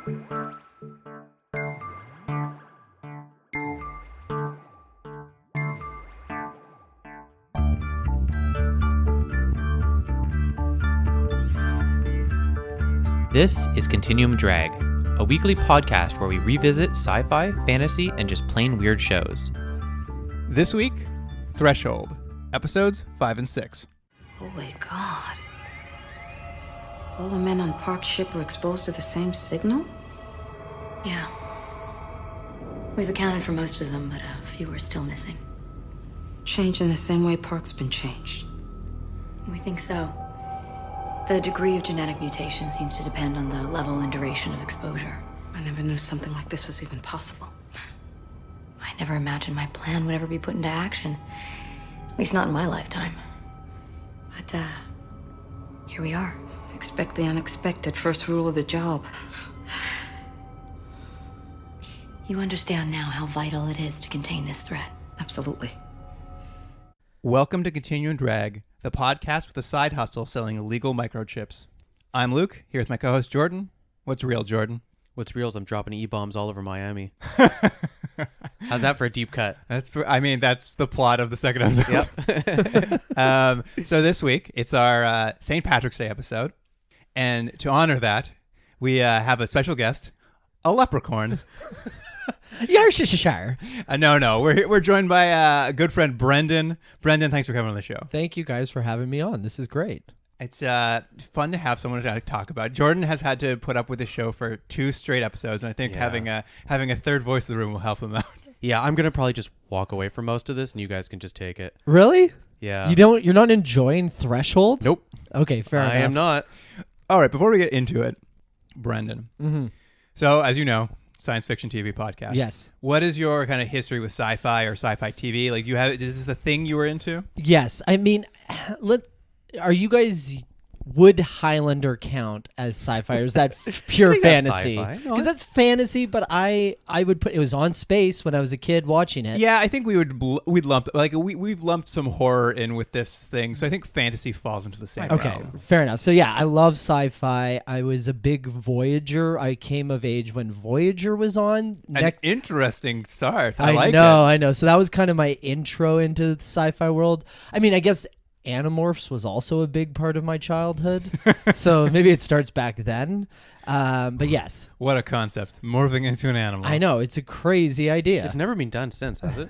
This is Continuum Drag, a weekly podcast where we revisit sci-fi, fantasy, and just plain weird shows. This week, Threshold, episodes 5 and 6. Holy God. All the men on Park's ship were exposed to the same signal? Yeah. We've accounted for most of them, but a few are still missing. Changed in the same way Park's been changed. We think so. The degree of genetic mutation seems to depend on the level and duration of exposure. I never knew something like this was even possible. I never imagined my plan would ever be put into action. At least not in my lifetime. But, here we are. Expect the unexpected, first rule of the job. You understand now how vital it is to contain this threat. Absolutely. Welcome to Continuum Drag, the podcast with a side hustle selling illegal microchips. I'm Luke, here with my co-host Jordan. What's real, Jordan? What's real is I'm dropping E-bombs all over Miami. How's that for a deep cut? That's the plot of the second episode. Yep. So this week, it's our St. Patrick's Day episode. And to honor that, we have a special guest, a leprechaun. Yarshire. No. We're joined by a good friend, Brendan. Brendan, thanks for coming on the show. Thank you guys for having me on. This is great. It's fun to have someone to talk about. Jordan has had to put up with the show for 2 straight episodes, and I think having a third voice in the room will help him out. Yeah, I'm going to probably just walk away from most of this, and you guys can just take it. Really? Yeah. You're not enjoying Threshold? Nope. Okay, fair enough. I am not. All right, before we get into it, Brendan. Mm-hmm. So, as you know, science fiction TV podcast. Yes. What is your kind of history with sci-fi or sci-fi TV? Like, is this the thing you were into? Yes. I mean, would Highlander count as sci-fi, or is that pure fantasy? Because that's fantasy, but I would put it was on space when I was a kid watching it. Yeah, I think we'd lump we've lumped some horror in with this thing, so I think fantasy falls into the same. Okay, fair enough. So yeah, I love sci-fi. I was a big Voyager. I came of age when Voyager was on. An interesting start. I know. So that was kind of my intro into the sci-fi world. I mean, I guess Animorphs was also a big part of my childhood, so maybe it starts back then. But yes. What a concept. Morphing into an animal. I know. It's a crazy idea. It's never been done since, has it?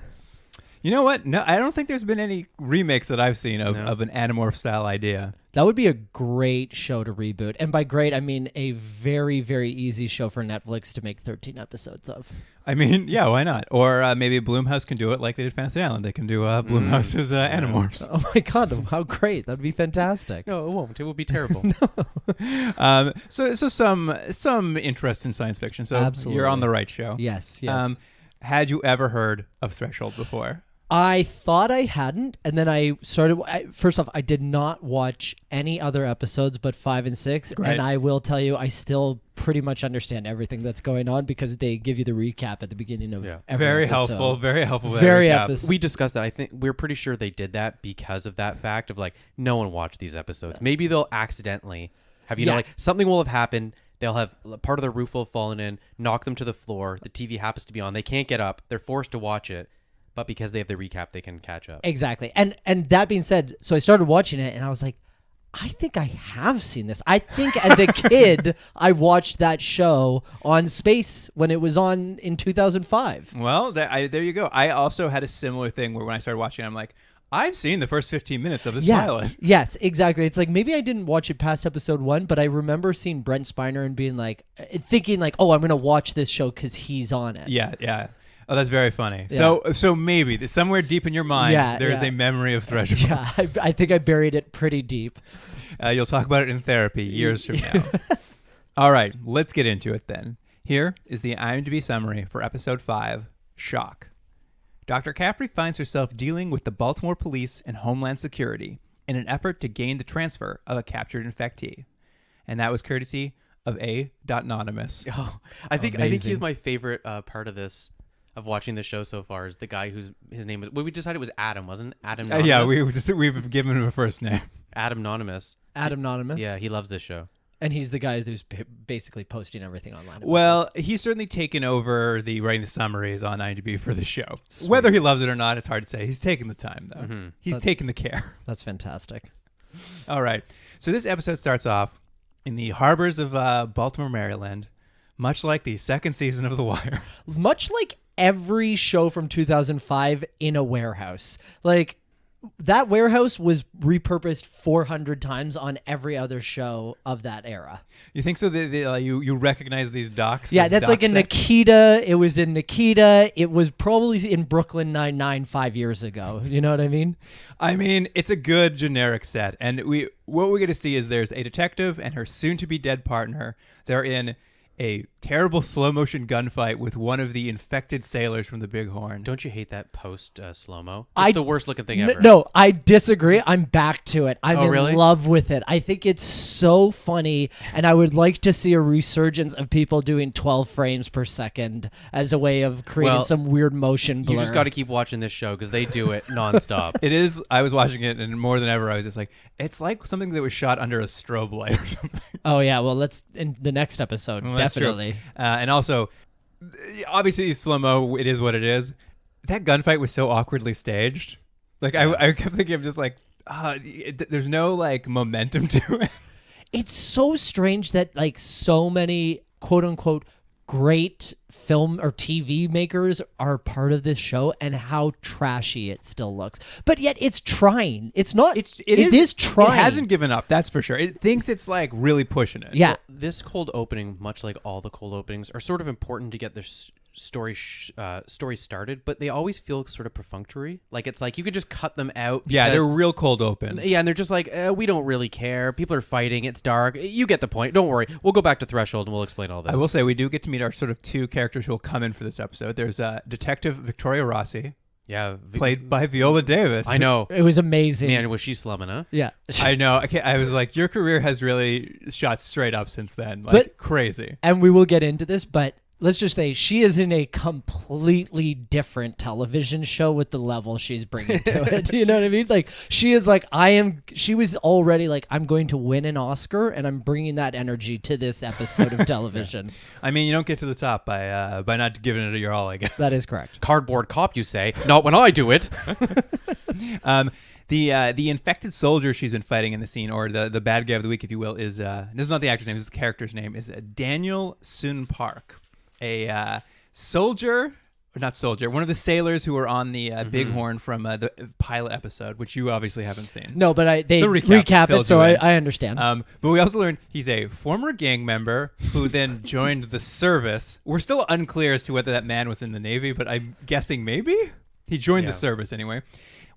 You know what? No, I don't think there's been any remakes that I've seen of an Animorph style idea. That would be a great show to reboot. And by great, I mean a very, very easy show for Netflix to make 13 episodes of. I mean, yeah, why not? Or maybe Blumhouse can do it like they did Fantasy Island. They can do Blumhouse's Animorphs. Oh my God, how great. That'd be fantastic. No, it won't. It will be terrible. So some interest in science fiction. So Absolutely. You're on the right show. Yes. Had you ever heard of Threshold before? I thought I hadn't, and then I started. First off, I did not watch any other episodes but 5 and 6, Right. and I will tell you, I still pretty much understand everything that's going on because they give you the recap at the beginning of every Very episode. helpful. Very helpful. Very recap. episode. We discussed that. I think we're pretty sure they did that because of that fact of like no one watched these episodes. Maybe they'll accidentally have like something will have happened. They'll have part of the roof will have fallen in, knock them to the floor. The TV happens to be on. They can't get up. They're forced to watch it. But because they have the recap, they can catch up. Exactly. And that being said, so I started watching it, and I was like, I think I have seen this. I think as a kid, I watched that show on Space when it was on in 2005. Well, there you go. I also had a similar thing where when I started watching, I'm like, I've seen the first 15 minutes of this pilot. Yes, exactly. It's like maybe I didn't watch it past episode 1, but I remember seeing Brent Spiner and being like, thinking like, oh, I'm going to watch this show because he's on it. Yeah. Oh, that's very funny. Yeah. So maybe somewhere deep in your mind, there's a memory of Threshold. Yeah, I think I buried it pretty deep. You'll talk about it in therapy years from now. All right, let's get into it then. Here is the IMDb summary for episode 5, Shock. Dr. Caffrey finds herself dealing with the Baltimore police and Homeland Security in an effort to gain the transfer of a captured infectee. And that was courtesy of A.Anonymous. Oh, I think he's my favorite part of this. Of watching the show so far is the guy his name was. Well, we decided it was Adam, wasn't it? Adam. Yeah, we've given him a first name. Adam Anonymous. Adam Anonymous. Yeah, he loves this show. And he's the guy who's basically posting everything online. about Well, this. he's certainly taken over the writing the summaries on IMDb for the show. Whether he loves it or not, it's hard to say. He's taking the time, though. He's taking the care. That's fantastic. All right. So this episode starts off in the harbors of Baltimore, Maryland, much like the second season of The Wire. Much like every show from 2005 in a warehouse. Like, that warehouse was repurposed 400 times on every other show of that era. You think so? You recognize these docks? Yeah, this that's dock like in set? Nikita. It was in Nikita. It was probably in Brooklyn Nine-Nine 5 years ago. You know what I mean? I mean, it's a good generic set. And what we're going to see is there's a detective and her soon-to-be dead partner. They're in a terrible slow-motion gunfight with one of the infected sailors from the Bighorn. Don't you hate that post slow-mo? It's the worst looking thing ever. No, I disagree. I'm back to it. I'm in really? love with it. I think it's so funny, and I would like to see a resurgence of people doing 12 frames per second as a way of creating some weird motion blur. You just got to keep watching this show because they do it nonstop. It is. I was watching it, and more than ever, I was just like, it's like something that was shot under a strobe light or something. Oh, yeah. Well, let's in the next episode. Well, that's true. Definitely. And also, obviously, slow-mo, it is what it is. That gunfight was so awkwardly staged. Like, I kept thinking, I'm just like, there's no, like, momentum to it. It's so strange that, like, so many quote-unquote great film or TV makers are part of this show and how trashy it still looks. But yet it's trying. It's not. It is trying. It hasn't given up, that's for sure. It thinks it's, like, really pushing it. Yeah. Well, this cold opening, much like all the cold openings, are sort of important to get their story started, but they always feel sort of perfunctory. Like, it's like you could just cut them out. Yeah, because- they're real cold opens. Yeah, and they're just like, we don't really care. People are fighting. It's dark. You get the point. Don't worry. We'll go back to Threshold and we'll explain all this. I will say we do get to meet our sort of two characters who will come in for this episode. There's Detective Victoria Rossi, Yeah. played by Viola Davis. I know. It was amazing. Man, was she slumming, huh? Yeah. I know. I was like, your career has really shot straight up since then. Like, But- crazy. And we will get into this, but let's just say she is in a completely different television show with the level she's bringing to it. You know what I mean? Like, she is like, she was already like, I'm going to win an Oscar, and I'm bringing that energy to this episode of television. I mean, you don't get to the top by not giving it your all, I guess. That is correct. Cardboard cop, you say? Not when I do it. The infected soldier she's been fighting in the scene, or the bad guy of the week, if you will, is this is not the actor's name, this is the character's name, is Daniel Soon Park, a soldier, or not soldier, one of the sailors who were on the Bighorn from the pilot episode, which you obviously haven't seen. No, but they The recap recap it, fills so you in. I understand. But we also learned he's a former gang member who then joined the service. We're still unclear as to whether that man was in the Navy, but I'm guessing maybe he joined the service anyway.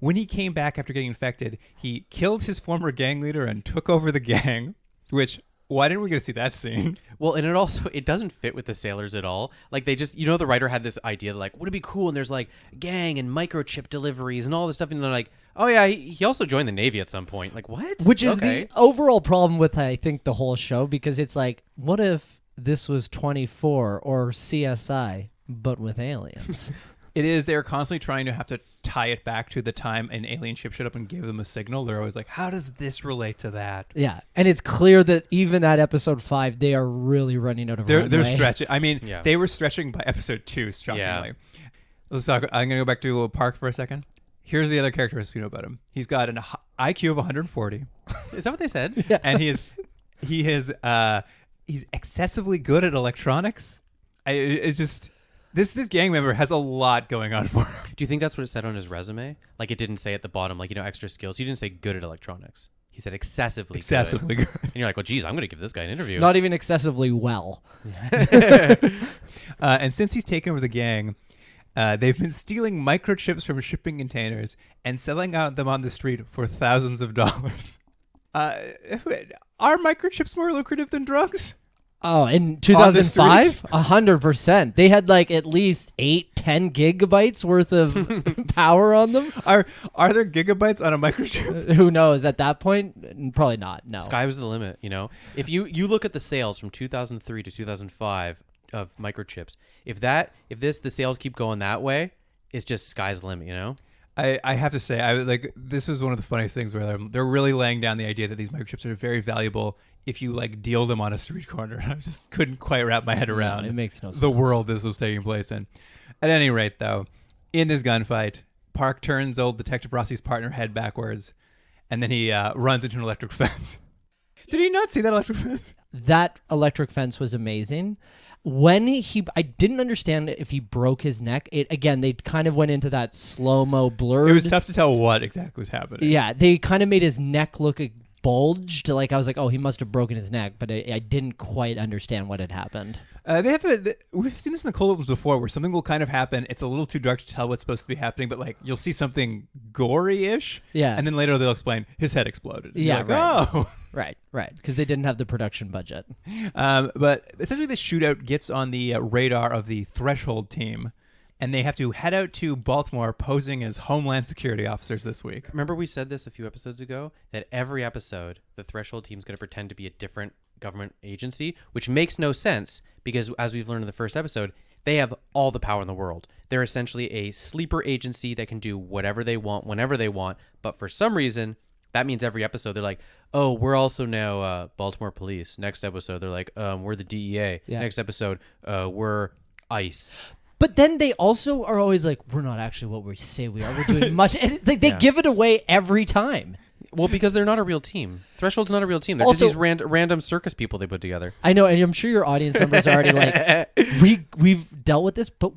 When he came back after getting infected, he killed his former gang leader and took over the gang, which... Why didn't we get to see that scene? Well, and it doesn't fit with the sailors at all. Like, they just, the writer had this idea that, like, would it be cool? And there's like gang and microchip deliveries and all this stuff. And they're like, oh yeah, he also joined the Navy at some point. Like, what? Which is Okay. the overall problem with, I think, the whole show, because it's like, what if this was 24 or CSI, but with aliens? It is. They're constantly trying to have to tie it back to the time an alien ship showed up and gave them a signal. They're always like, how does this relate to that? Yeah, and it's clear that even at episode 5, they are really running out of They're runway. stretching. I mean, Yeah. they were stretching by episode 2, shockingly. Let's talk. I'm going to go back to Park for a second. Here's the other characteristics we know about him. He's got an IQ of 140. Is that what they said? And he's excessively good at electronics. It's just... This gang member has a lot going on for him. Do you think that's what it said on his resume? Like, it didn't say at the bottom, like, extra skills. He didn't say good at electronics. He said excessively Good. And you're like, well, geez, I'm going to give this guy an interview. Not even excessively well. And since he's taken over the gang, they've been stealing microchips from shipping containers and selling out them on the street for thousands of dollars. Are microchips more lucrative than drugs? Oh, in 2005? 100%. They had like at least 8-10 gigabytes worth of power on them. Are there gigabytes on a microchip? Who knows? At that point, probably not. No. Sky was the limit, If you look at the sales from 2003 to 2005 of microchips, if the sales keep going that way, it's just sky's the limit, I have to say, this was one of the funniest things where they're really laying down the idea that these microchips are very valuable if you like deal them on a street corner. I just couldn't quite wrap my head around it makes no sense. The world this was taking place in. At any rate, though, in this gunfight, Park turns old Detective Rossi's partner head backwards, and then he runs into an electric fence. Did he not see that electric fence? That electric fence was amazing. I didn't understand if he broke his neck. They kind of went into that slow-mo blurred. It was tough to tell what exactly was happening. Yeah, they kind of made his neck look bulged. Like I was like, oh, he must have broken his neck, but I didn't quite understand what had happened. We've seen this in the cold opens before, where something will kind of happen. It's a little too dark to tell what's supposed to be happening, but like you'll see something gory-ish. Yeah, and then later they'll explain his head exploded. And yeah, you're like, oh. Right, because they didn't have the production budget. But essentially, this shootout gets on the radar of the Threshold team, and they have to head out to Baltimore posing as Homeland Security officers this week. Remember we said this a few episodes ago, that every episode, the Threshold team is going to pretend to be a different government agency, which makes no sense because, as we've learned in the first episode, they have all the power in the world. They're essentially a sleeper agency that can do whatever they want, whenever they want, but for some reason, that means every episode they're like, oh, we're also now Baltimore police. Next episode, they're like, we're the DEA. Yeah. Next episode, we're ICE. But then they also are always like, we're not actually what we say we are. We're doing much. And they give it away every time. Well, because they're not a real team. Threshold's not a real team. They're Also- just these random circus people they put together. I know, and I'm sure your audience members are already like, we've dealt with this, but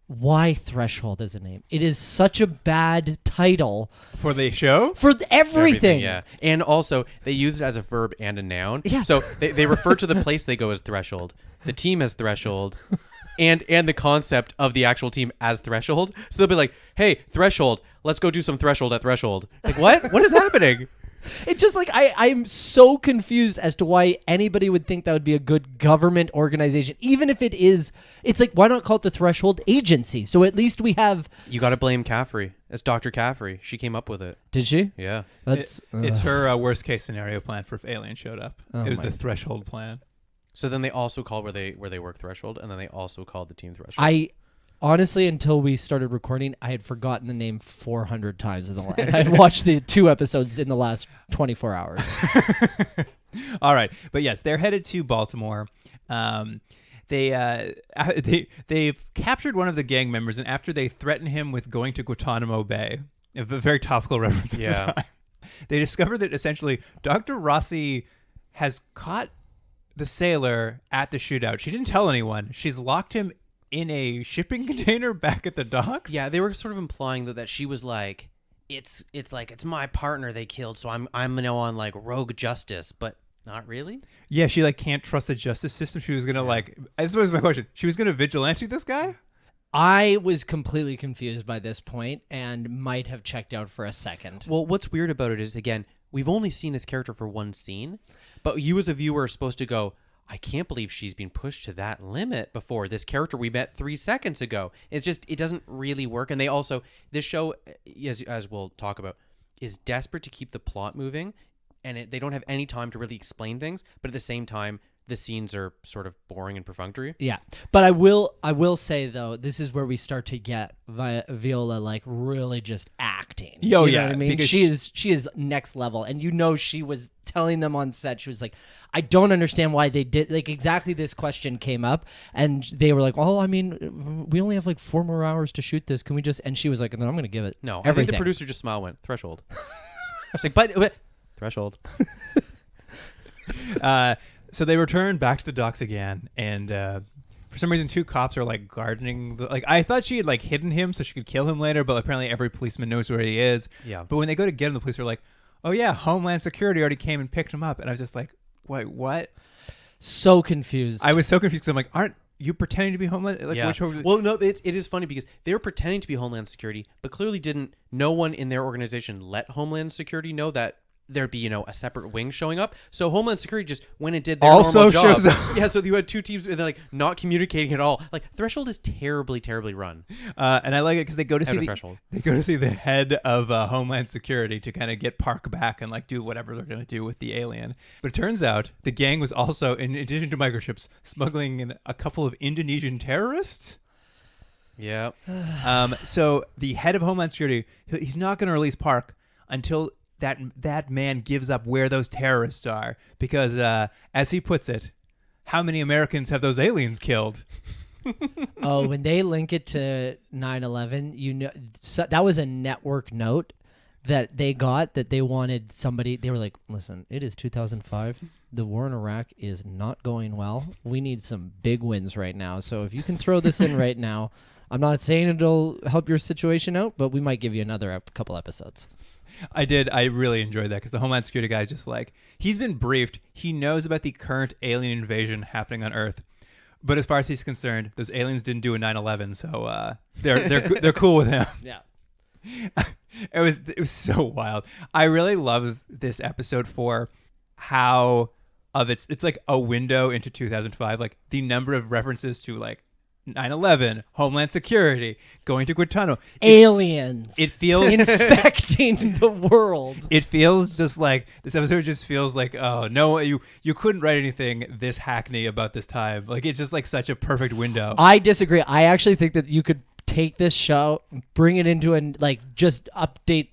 why Threshold is a name? It is such a bad title For the show? for everything. Yeah. And also, they use it as a verb and a noun. Yeah. So they refer to the place they go as Threshold, the team as Threshold, and the concept of the actual team as Threshold. So they'll be like, hey, Threshold, let's go do some Threshold at Threshold. Like, what? What is happening? It's just like I'm so confused as to why anybody would think that would be a good government organization, even if it is. It's like, why not call it the Threshold Agency? So at least we have. You got to blame Caffrey. It's Dr. Caffrey. She came up with it. Did she? Yeah. That's It's her worst case scenario plan for if Alien showed up. Oh It was my- the Threshold plan. So then they also called where they work Threshold, and then they also called the team Threshold. I honestly, until we started recording, I had forgotten the name 400 times I've watched the 2 episodes in the last 24 hours. All right, but yes, they're headed to Baltimore. They've captured one of the gang members, and after they threaten him with going to Guantanamo Bay, a very topical reference at the Yeah. time, they discover that essentially Dr. Rossi has caught the sailor at the shootout. She didn't tell anyone. She's locked him in a shipping container back at the docks. Yeah, they were sort of implying that she was like, it's my partner they killed, so I'm now on like rogue justice, but not really. Yeah, she like can't trust the justice system. She was gonna this was my question. She was gonna vigilante this guy? I was completely confused by this point and might have checked out for a second. Well, what's weird about it is, again, we've only seen this character for one scene, but you as a viewer are supposed to go, I can't believe she's been pushed to that limit before. This character we met 3 seconds ago. It's just, it doesn't really work. And they also, this show, as we'll talk about, is desperate to keep the plot moving, and they don't have any time to really explain things, but at the same time, the scenes are sort of boring and perfunctory. Yeah, but I will say though, this is where we start to get Viola like really just acting. Oh, You know yeah, what I mean, because she is next level, and she was telling them on set. She was like, I don't understand why they did like exactly this question came up, and they were like, oh, I mean, we only have like 4 more hours to shoot this. Can we just? And she was like, then I'm going to give it. No, everything. I think the producer just smiled, went Threshold. It's like, but Threshold. So they return back to the docks again, and for some reason 2 cops are like gardening. I thought she had like hidden him so she could kill him later, but apparently every policeman knows where he is. Yeah. But when they go to get him, the police are like, "Oh yeah, Homeland Security already came and picked him up," and I was just like, "Wait, what?" So confused. I was so confused because I'm like, "Aren't you pretending to be Homeland?" Like, Yeah. which Well, no, it is funny because they were pretending to be Homeland Security, but clearly no one in their organization let Homeland Security know that there'd be, a separate wing showing up. So Homeland Security just went and did their Also normal job. shows up. Yeah, so you had 2 teams and they're like not communicating at all. Like Threshold is terribly, terribly run. and I like it because they go to Out see of the Threshold. they go to see the head of Homeland Security to kind of get Park back and like do whatever they're going to do with the alien. But it turns out the gang was also, in addition to microchips, smuggling in a couple of Indonesian terrorists. Yeah. So the head of Homeland Security, he's not going to release Park until that man gives up where those terrorists are, because as he puts it, how many Americans have those aliens killed? Oh, when they link it to 9/11, so that was a network note that they got, that they wanted somebody. They were like, listen, it is 2005. The war in Iraq is not going well. We need some big wins right now. So if you can throw this in right now, I'm not saying it'll help your situation out, but we might give you another couple episodes. I really enjoyed that, because the Homeland Security guy is just like, he's been briefed. He knows about the current alien invasion happening on Earth. But as far as he's concerned, those aliens didn't do a 9/11, so they're cool with him. Yeah. It was so wild. I really love this episode for how it's like a window into 2005, like the number of references to like 9/11, Homeland Security, going to Guantanamo, Aliens. It feels infecting the world. It feels just like this episode just feels like, oh no, you couldn't write anything this hackney about this time. Like, it's just like such a perfect window. I disagree. I actually think that you could take this show, bring it into just update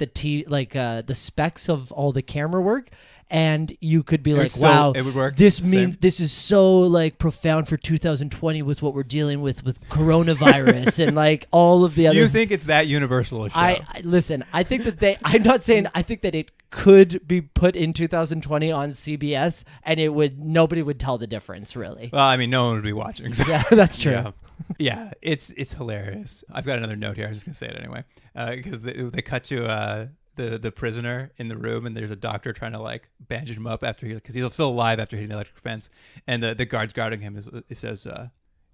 the specs of all the camera work, and you could be like, wow, it would work. This means this is so like profound for 2020 with what we're dealing with coronavirus and like all of the other. You think it's that universal a show? I listen. I think that I'm not saying. I think that it could be put in 2020 on CBS, and nobody would tell the difference, really. Well, I mean, no one would be watching. So. Yeah, that's true. Yeah. Yeah, it's hilarious. I've got another note here. I'm just gonna say it anyway, because they cut to the prisoner in the room, and there's a doctor trying to like bandage him up because he's still alive after hitting the electric fence, and the guards guarding him he says,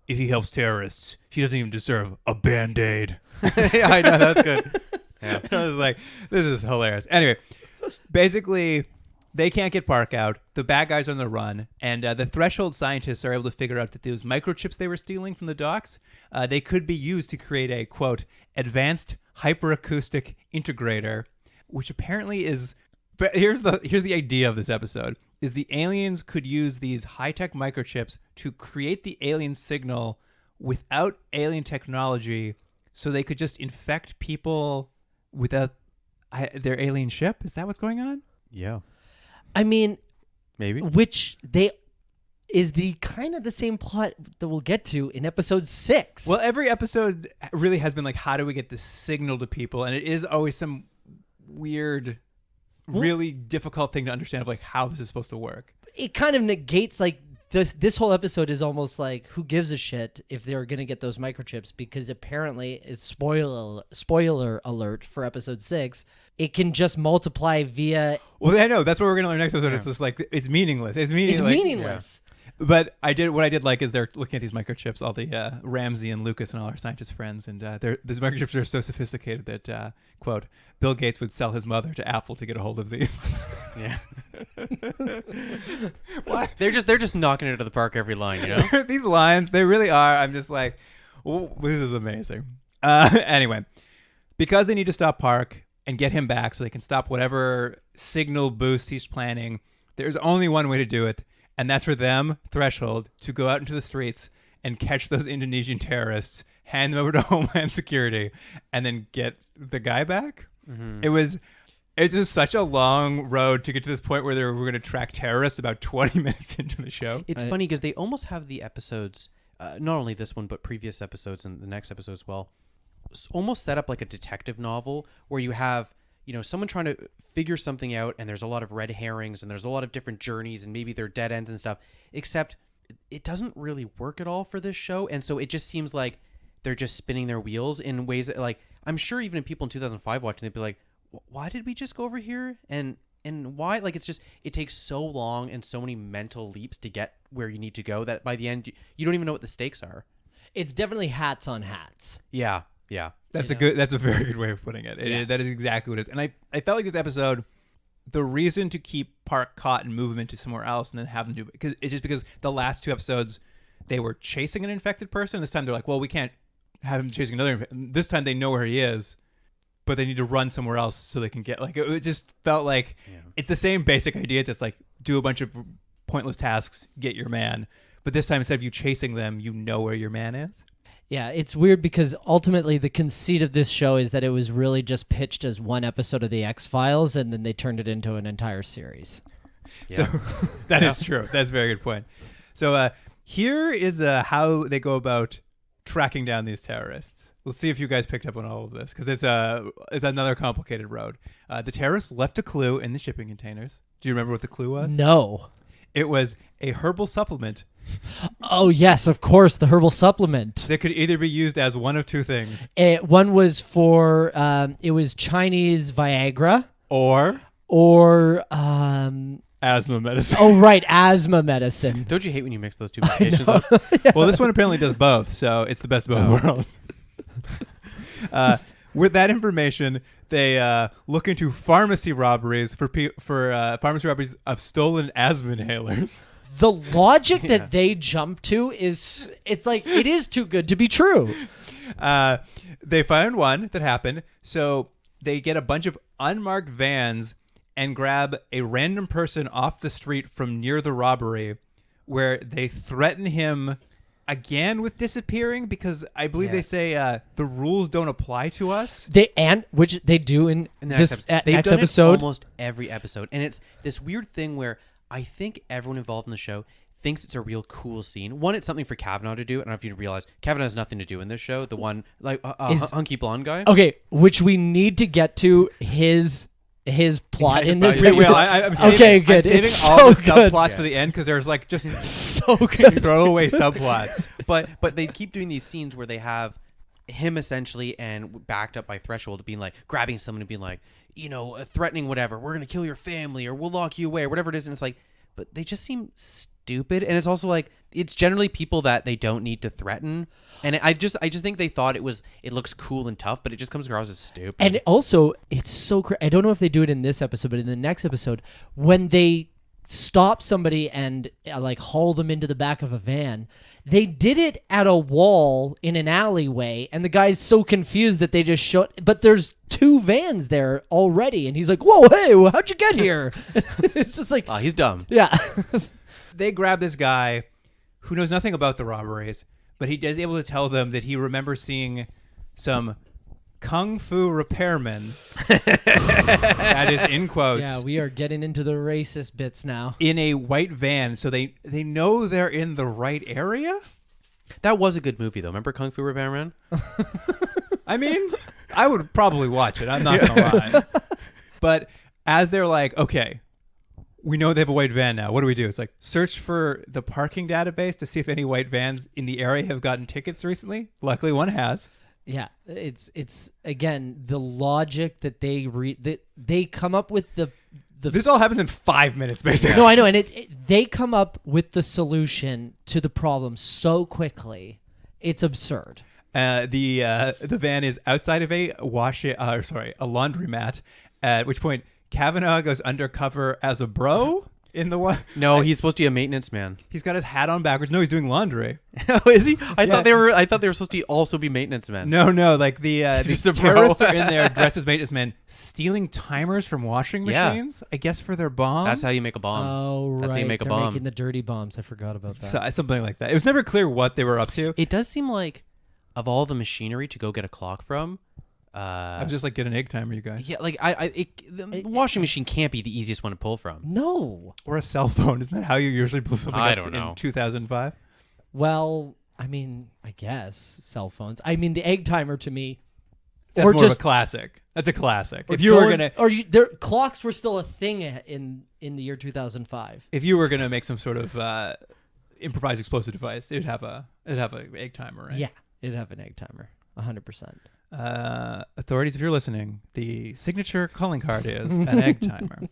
if he helps terrorists, he doesn't even deserve a Band-Aid. Yeah, I know, that's good. Yeah. I was like, this is hilarious. Anyway, basically, they can't get Park out. The bad guys are on the run, and the Threshold scientists are able to figure out that those microchips they were stealing from the docks, they could be used to create a, quote, advanced hyperacoustic integrator, which apparently is... But here's the idea of this episode, is the aliens could use these high-tech microchips to create the alien signal without alien technology, so they could just infect people without their alien ship? Is that what's going on? Yeah. I mean, Maybe. which is the kind of the same plot that we'll get to in episode 6. Well, every episode really has been like, how do we get this signal to people? And it is always some weird, really difficult thing to understand of like how this is supposed to work. It kind of negates like this whole episode is almost like, who gives a shit if they're going to get those microchips, because apparently, is spoiler alert for episode 6, it can just multiply via... Well, I know. That's what we're going to learn next episode. Yeah. It's just like, it's meaningless. It's meaningless. But what I did like is they're looking at these microchips, all the Ramsey and Lucas and all our scientist friends, and these microchips are so sophisticated that, quote, Bill Gates would sell his mother to Apple to get a hold of these. Yeah. What? They're just knocking it out of the park every line, you know? These lines, they really are. I'm just like, oh, this is amazing. Anyway, because they need to stop Park and get him back so they can stop whatever signal boost he's planning, there's only one way to do it, and that's for them, Threshold, to go out into the streets and catch those Indonesian terrorists, hand them over to Homeland Security, and then get the guy back. Mm-hmm. It's just such a long road to get to this point where we're going to track terrorists about 20 minutes into the show. It's funny because they almost have the episodes, not only this one, but previous episodes and the next episode as well, almost set up like a detective novel where you have, someone trying to figure something out, and there's a lot of red herrings and there's a lot of different journeys and maybe they're dead ends and stuff, except it doesn't really work at all for this show. And so it just seems like they're just spinning their wheels in ways that, like, I'm sure even if people in 2005 watching, they'd be like, why did we just go over here? And why? Like, it takes so long and so many mental leaps to get where you need to go that by the end, you don't even know what the stakes are. It's definitely hats on hats. Yeah. Yeah. That's a very good way of putting it. Yeah. That is exactly what it is. And I felt like this episode, the reason to keep Park caught and move him into somewhere else and then have them do it, it's just because the last 2 episodes, they were chasing an infected person. This time they're like, well, we can't have him chasing another. This time they know where he is, but they need to run somewhere else so they can get, like, it just felt like it's the same basic idea, just like do a bunch of pointless tasks, get your man. But this time, instead of you chasing them, you know where your man is. Yeah, it's weird because ultimately the conceit of this show is that it was really just pitched as one episode of the X-Files, and then they turned it into an entire series. So that is true. That's a very good point. So here is how they go about tracking down these terrorists. Let's see if you guys picked up on all of this, because it's another complicated road. The terrorists left a clue in the shipping containers. Do you remember what the clue was? No. It was a herbal supplement. Oh, yes, of course, the herbal supplement. That could either be used as one of two things. One was for, it was Chinese Viagra. Or asthma medicine. Oh, right, asthma medicine. Don't you hate when you mix those two medications up? Yeah. Well, this one apparently does both, so it's the best of both worlds. With that information, they look into pharmacy robberies for pharmacy robberies of stolen asthma inhalers. The logic that they jump to is, it's like, it is too good to be true. They found one that happened, so they get a bunch of unmarked vans and grab a random person off the street from near the robbery, where they threaten him again with disappearing, because I believe they say the rules don't apply to us. Which they do in In the this They've next done episode. it almost every episode, and it's this weird thing where I think everyone involved in the show thinks it's a real cool scene. One, it's something for Kavanaugh to do. I don't know if you realize Kavanaugh has nothing to do in this show. The one like hunky blonde guy. Okay, which we need to get to his plot in this. Yeah, well, I'm saving, okay, good. I'm saving It's all so the good. subplots for the end, because there's like just So good. throwaway subplots. But they keep doing these scenes where they have him essentially and backed up by Threshold being like grabbing someone and being like, threatening whatever, we're gonna kill your family or we'll lock you away or whatever it is, and it's like, but they just seem stupid, and it's also like it's generally people that they don't need to threaten, and I just think they thought it looks cool and tough, but it just comes across as stupid. And also, it's so I don't know if they do it in this episode, but in the next episode, when they stop somebody and like haul them into the back of a van, they did it at a wall in an alleyway, and the guy's so confused that they just showed, but there's two vans there already, and he's like, whoa, hey, how'd you get here? It's just like, He's dumb. yeah. They grab this guy who knows nothing about the robberies, but he is able to tell them that he remembers seeing some kung fu repairmen. That is in quotes. Yeah, we are getting into the racist bits now. In a white van, so they know they're in the right area. That was a good movie though. Remember Kung Fu Repairman? I mean, I would probably watch it. I'm not gonna lie. But as they're like, okay, we know they have a white van now. What do we do? It's like search for the parking database to see if any white vans in the area have gotten tickets recently. Luckily, one has. Yeah, it's again the logic that they come up with the This all happens in 5 minutes, basically. No, I know, and they come up with the solution to the problem so quickly, it's absurd. The van is outside of a laundromat. At which point Kavanaugh goes undercover as a bro in the one. No, he's supposed to be a maintenance man. He's got his hat on backwards. No, he's doing laundry. Oh, is he? I thought they were supposed to also be maintenance men. No, like the Just a bro. terrorists are in there dressed as maintenance men, stealing timers from washing Yeah. machines. I guess for their bomb. That's how you make a bomb. Oh, right. That's how you make a They're bomb. making the dirty bombs. I forgot about that. So, something like that. It was never clear what they were up to. It does seem like of all the machinery to go get a clock from, I was just like, get an egg timer, you guys. yeah, like the washing machine can't be the easiest one to pull from. No. Or a cell phone. Isn't that how you usually blew something I up don't know. in 2005? Well, I mean, I guess cell phones. I mean, the egg timer to me. That's or more just of a classic. That's a classic. or If you were going- gonna, or their clocks were still a thing in the year 2005. if you were gonna make some sort of improvised explosive device, it'd have a egg timer, right? Yeah, it'd have an egg timer, 100%. Authorities, if you're listening, the signature calling card is an egg timer.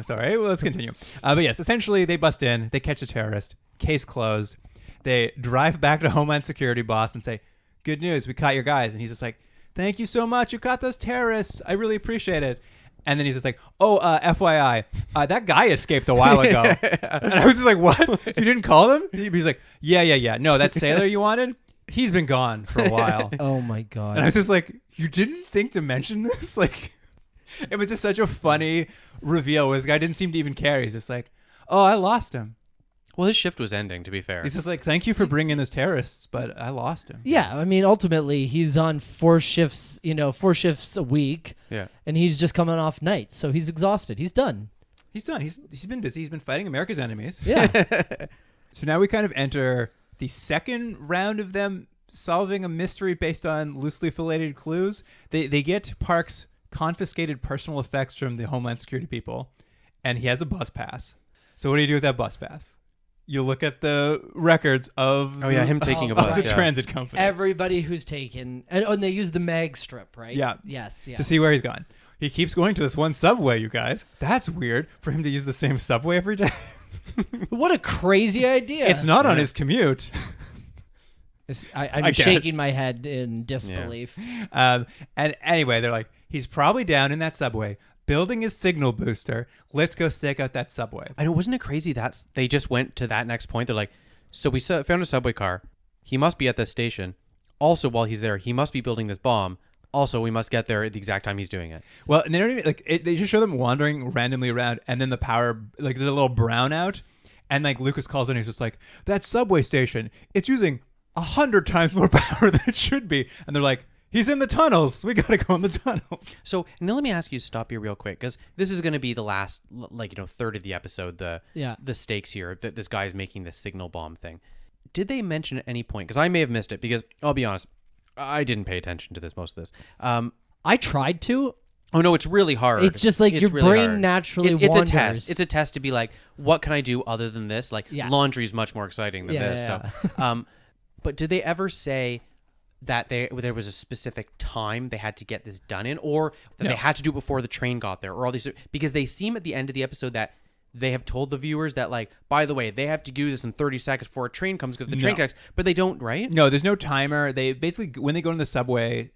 Sorry, well, let's continue. But yes, essentially they bust in, they catch a terrorist, case closed. They drive back to Homeland Security boss and say, good news, we caught your guys. And he's just like, thank you so much, you caught those terrorists, I really appreciate it. And then he's just like, oh, FYI, that guy escaped a while ago. And I was just like, what? You didn't call him? He's like, yeah. No, that sailor you wanted? He's been gone for a while. Oh my god. And I was just like, you didn't think to mention this? Like, it was just such a funny reveal. This guy didn't seem to even care. He's just like, oh, I lost him. Well, his shift was ending, to be fair. He's just like, thank you for bringing in those terrorists, but I lost him. Yeah, I mean, ultimately, he's on 4 shifts, 4 shifts a week. Yeah. And he's just coming off nights, so he's exhausted. He's done. He's done. He's been busy. He's been fighting America's enemies. Yeah. So now we kind of enter the second round of them solving a mystery based on loosely affiliated clues. They get Park's confiscated personal effects from the Homeland Security people, and he has a bus pass. So what do you do with that bus pass? You look at the records of him taking a bus, the transit company. Everybody who's taken, and they use the mag strip, right? Yeah. Yes. To see where he's gone. He keeps going to this one subway, you guys. That's weird for him to use the same subway every day. What a crazy idea. It's not on his commute. I'm shaking my head in disbelief. And anyway, they're like, he's probably down in that subway building his signal booster. Let's go stake out that subway. I know, wasn't it crazy that they just went to that next point? They're like, so we found a subway car. He must be at this station. Also, while he's there, he must be building this bomb. Also, we must get there at the exact time he's doing it. Well, and they don't even they just show them wandering randomly around, and then the power, like there's a little brownout, and like Lucas calls in, and he's just like, that subway station, it's using 100 times more power than it should be. And they're like, he's in the tunnels. We got to go in the tunnels. So now let me ask you to stop you real quick, because this is going to be the last, third of the episode, the stakes here, that this guy's making this signal bomb thing. Did they mention at any point, because I may have missed it, because I'll be honest, I didn't pay attention to most of this. I tried to. Oh, no, it's really hard. It's just like your really brain hard. naturally it's wanders. a test. It's a test to be like, what can I do other than this? Like, laundry is much more exciting than this. Yeah. So, but did they ever say that there was a specific time they had to get this done in, or that they had to do it before the train got there, or all these? Because they seem at the end of the episode that they have told the viewers that, like, by the way, they have to do this in 30 seconds before a train comes, because the train comes, but they don't, right? No, there's no timer. They basically, when they go into the subway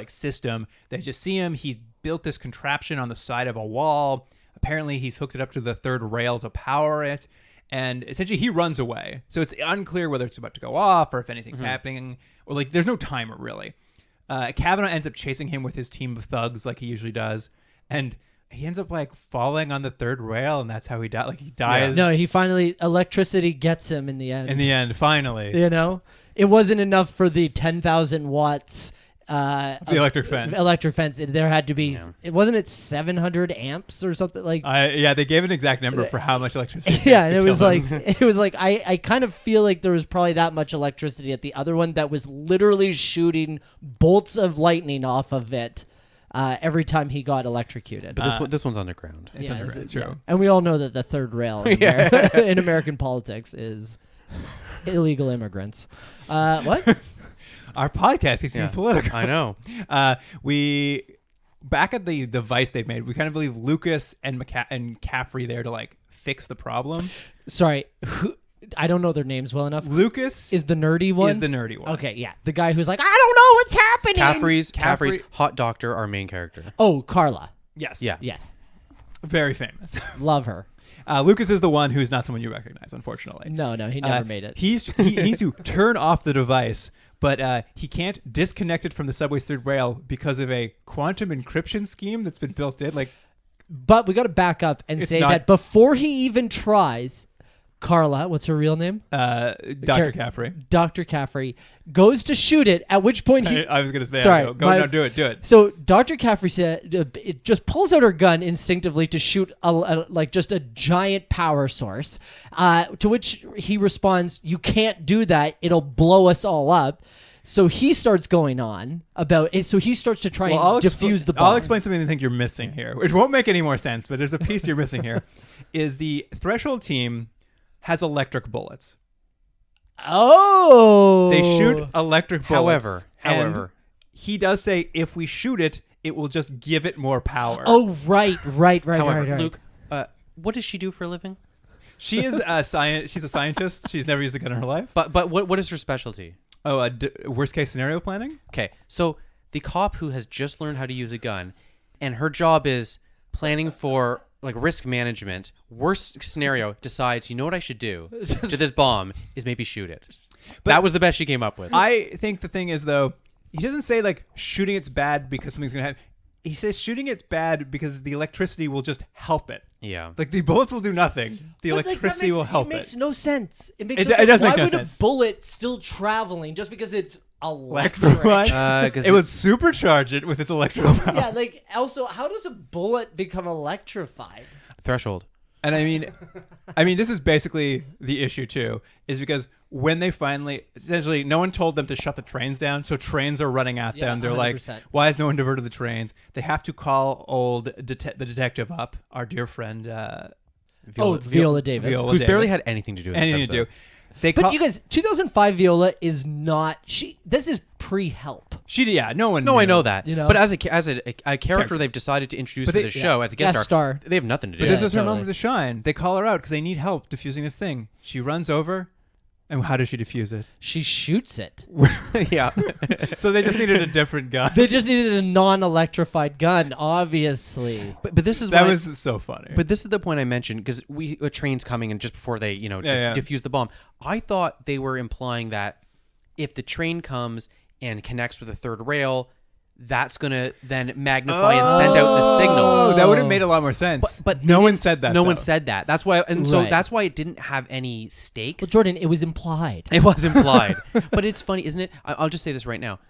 system, they just see him. He's built this contraption on the side of a wall. Apparently, he's hooked it up to the third rail to power it, and essentially he runs away. So it's unclear whether it's about to go off or if anything's happening, or like there's no timer really. Kavanaugh ends up chasing him with his team of thugs like he usually does, and he ends up like falling on the third rail, and that's how he died. Like he dies. No, he finally, electricity gets him in the end. In the end, finally. It wasn't enough for the 10,000 watts. The electric fence. Electric fence. There had to be. It wasn't it 700 amps or something like. They gave an exact number for how much electricity. Yeah, and it was like I kind of feel like there was probably that much electricity at the other one that was literally shooting bolts of lightning off of it. Every time he got electrocuted. But this one's underground. It's underground, true. Yeah. And we all know that the third rail in American politics is illegal immigrants. What? Our podcast keeps being political. I know. We back at the device they've made, we kind of believe Lucas and Caffrey there to like fix the problem. Sorry, I don't know their names well enough. Lucas is the nerdy one. Is the nerdy one. Okay, yeah, the guy who's like, I don't know what's happening. Caffrey's hot doctor, our main character. Oh, Carla. Yes. Yeah. Yes. Very famous. Love her. Lucas is the one who's not someone you recognize, unfortunately. No, he never made it. He needs to turn off the device, but he can't disconnect it from the subway's third rail because of a quantum encryption scheme that's been built in. But we got to back up and say that before he even tries, Carla, what's her real name? Dr. Caffrey. Dr. Caffrey goes to shoot it, at which point he... I was going to say, sorry, do it. So Dr. Caffrey said, it just pulls out her gun instinctively to shoot just a giant power source, to which he responds, you can't do that, it'll blow us all up. So he starts going on about it. So he starts to try and defuse the bomb. I'll explain something I think you're missing here, which won't make any more sense, but there's a piece you're missing here, is the Threshold team has electric bullets. Oh. They shoot electric bullets. However. He does say if we shoot it, it will just give it more power. Oh, right. However, Luke, what does she do for a living? She is she's a scientist. She's never used a gun in her life. But what is her specialty? Oh, worst case scenario planning? Okay, so the cop who has just learned how to use a gun, and her job is planning for risk management, worst scenario, decides, you know what I should do to this bomb is maybe shoot it. But that was the best she came up with. I think the thing is, though, he doesn't say shooting it's bad because something's going to happen. he says shooting it's bad because the electricity will just help it. Yeah. Like the bullets will do nothing. The But, electricity will help it. Makes no sense. It makes It no d- sense. it does Why make no would sense. a bullet still traveling just because it's electric? Electrified. 'Cause It would supercharge it with its electrical power. Yeah, like also, how does a bullet become electrified? threshold. And I mean, this is basically the issue too, is because when they finally, essentially, no one told them to shut the trains down, so trains are running at Yeah, them. They're like, 100%. why has no one diverted the trains? They have to call the detective up, our dear friend. Viola Davis. Viola Who's Davis. barely had anything to do with anything this to do. episode. They But call, you guys, 2005 Viola is not. This is pre-help. no one. No, knew. I know that. You know? But as a character they've decided to introduce But for they- the show as a guest Guest star, star. they have nothing to do. But this Yeah, is her totally. moment to shine. They call her out because they need help defusing this thing. She runs over, and how does she defuse it? She shoots it. yeah. So they just needed a different gun. They just needed a non-electrified gun, obviously. But this is That why- was so funny. But this is the point I mentioned because a train's coming and just before they defuse the bomb, I thought they were implying that if the train comes and connects with a third rail, that's gonna then magnify and send out the signal. Oh, that would have made a lot more sense. But no they one didn't- said that. No one though. said that. That's why, and so Right. that's why it didn't have any stakes. Well, Jordan, it was implied. It was implied, but it's funny, isn't it? I'll just say this right now.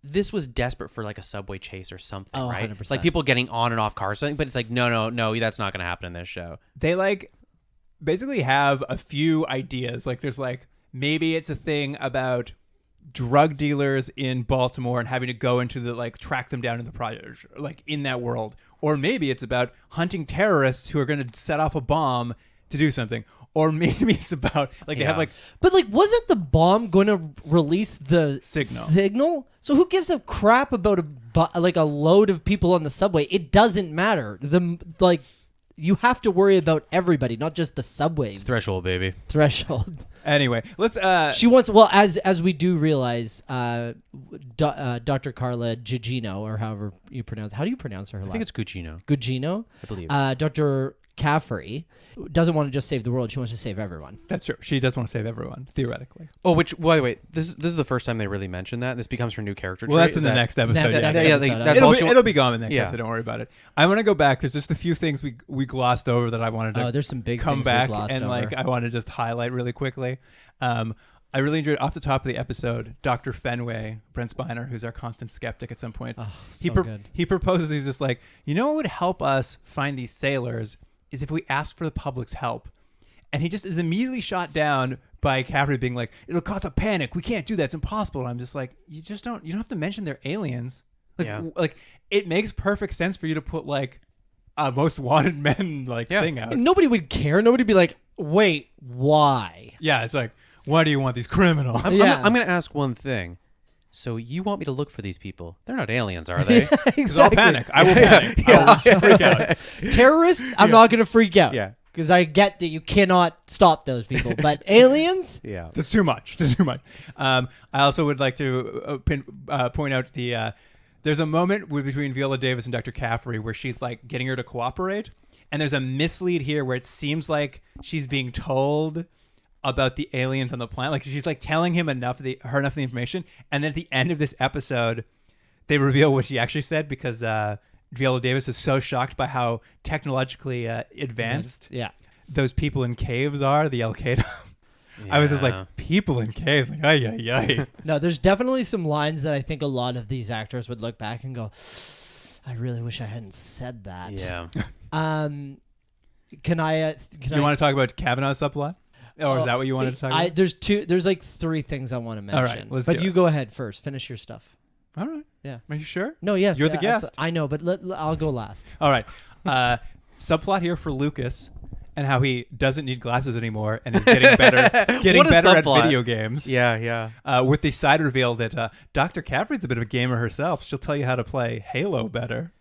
This was desperate for like a subway chase or something, Oh, right? 100%. Like people getting on and off cars, something. But it's like, no, that's not going to happen in this show. They like basically have a few ideas. Like there's like maybe it's a thing about drug dealers in Baltimore and having to go into the like track them down in the project, like in that world, or maybe it's about hunting terrorists who are going to set off a bomb to do something, or maybe it's about like they have Yeah. like But like, wasn't the bomb going to release the Signal. So who gives a crap about a load of people on the subway? It doesn't matter. You have to worry about everybody, not just the subway It's threshold, baby. threshold. anyway. Let's She wants, well, as we do realize, Dr. Carla Gugino, or however you pronounce. How do you pronounce her? I think it's Guccino. Gugino. I believe. Dr. Caffrey doesn't want to just save the world. She wants to save everyone. That's true. She does want to save everyone theoretically. Oh, which, by the way, this is the first time they really mentioned that. This becomes her new character trait. Well, that's in is the that- next episode. Next yeah. episode. that's all she wa- It'll be gone in the next Yeah. episode. Don't worry about it. I want to go back. There's just a few things we glossed over that I wanted to There's some big come things we back glossed and like over. I want to just highlight really quickly. I really enjoyed off the top of the episode, Dr. Fenway, Brent Spiner, who's our constant skeptic at some point. Oh, he so good. he proposes, he's just like, what would help us find these sailors is if we ask for the public's help. And he just is immediately shot down by Caffrey being like, it'll cause a panic. We can't do that. It's impossible. And I'm just like, you don't have to mention they're aliens. Like, Yeah. like it makes perfect sense for you to put like a most wanted men thing out. And nobody would care. Nobody would be like, wait, why? Yeah, it's like, why do you want these criminals? I'm going to ask one thing. So you want me to look for these people? They're not aliens, are they? Because I'll panic. I will panic. I will freak out. Terrorists, I'm not going to freak out. Yeah. Because I get that you cannot stop those people. But aliens? Yeah. That's too much. That's too much. I also would like to point out there's a moment between Viola Davis and Dr. Caffrey where she's like getting her to cooperate. And there's a mislead here where it seems like she's being told about the aliens on the planet. Like she's like telling him enough of the information. And then at the end of this episode, they reveal what she actually said because Viola Davis is so shocked by how technologically advanced those people in caves are, the Al-Qaeda. I was just like, people in caves, like, ay. No, there's definitely some lines that I think a lot of these actors would look back and go, I really wish I hadn't said that. Yeah. Can I You want to talk about Kavanaugh Subplot? Or is that what you wanted to talk about? There's like three things I want to mention. All right, let's but do you it. go ahead first. Finish your stuff. All right. Yeah. Are you sure? No, yes. You're the guest. I know, but I'll go last. All right. Subplot here for Lucas and how he doesn't need glasses anymore and is getting better What a at subplot. video games. Yeah. With the side reveal that Dr. Caffrey's a bit of a gamer herself. She'll tell you how to play Halo better.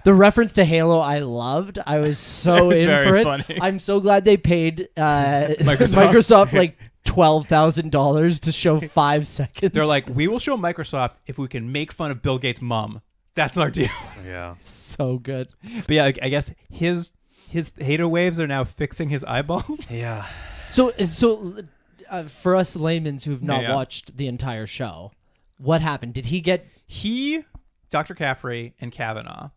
The reference to Halo, I loved. I was so It was in very for it. funny. I'm so glad they paid Microsoft like $12,000 to show 5 seconds. They're like, we will show Microsoft if we can make fun of Bill Gates' mom. That's our deal. Yeah. so good. But yeah, I guess his Halo waves are now fixing his eyeballs. Yeah. So for us laymen who've not Yeah. watched the entire show, what happened? Did he get? He Dr. Caffrey and Kavanaugh,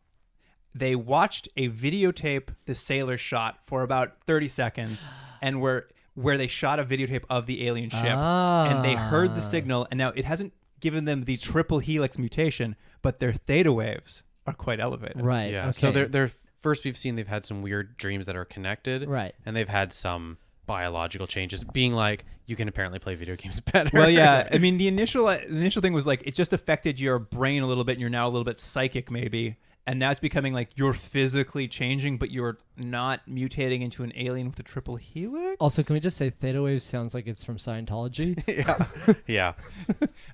they watched a videotape the sailor shot for about 30 seconds, and where they shot a videotape of the alien ship, and they heard the signal, and now it hasn't given them the triple helix mutation, but their theta waves are quite elevated. Right. Yeah. Okay. So they're first we've seen they've had some weird dreams that are connected. Right. And they've had some biological changes, being like, you can apparently play video games better. Well, yeah. I mean, the initial thing was like it just affected your brain a little bit, and you're now a little bit psychic, maybe. And now it's becoming like you're physically changing, but you're not mutating into an alien with a triple helix. Also, can we just say theta wave sounds like it's from Scientology? Yeah.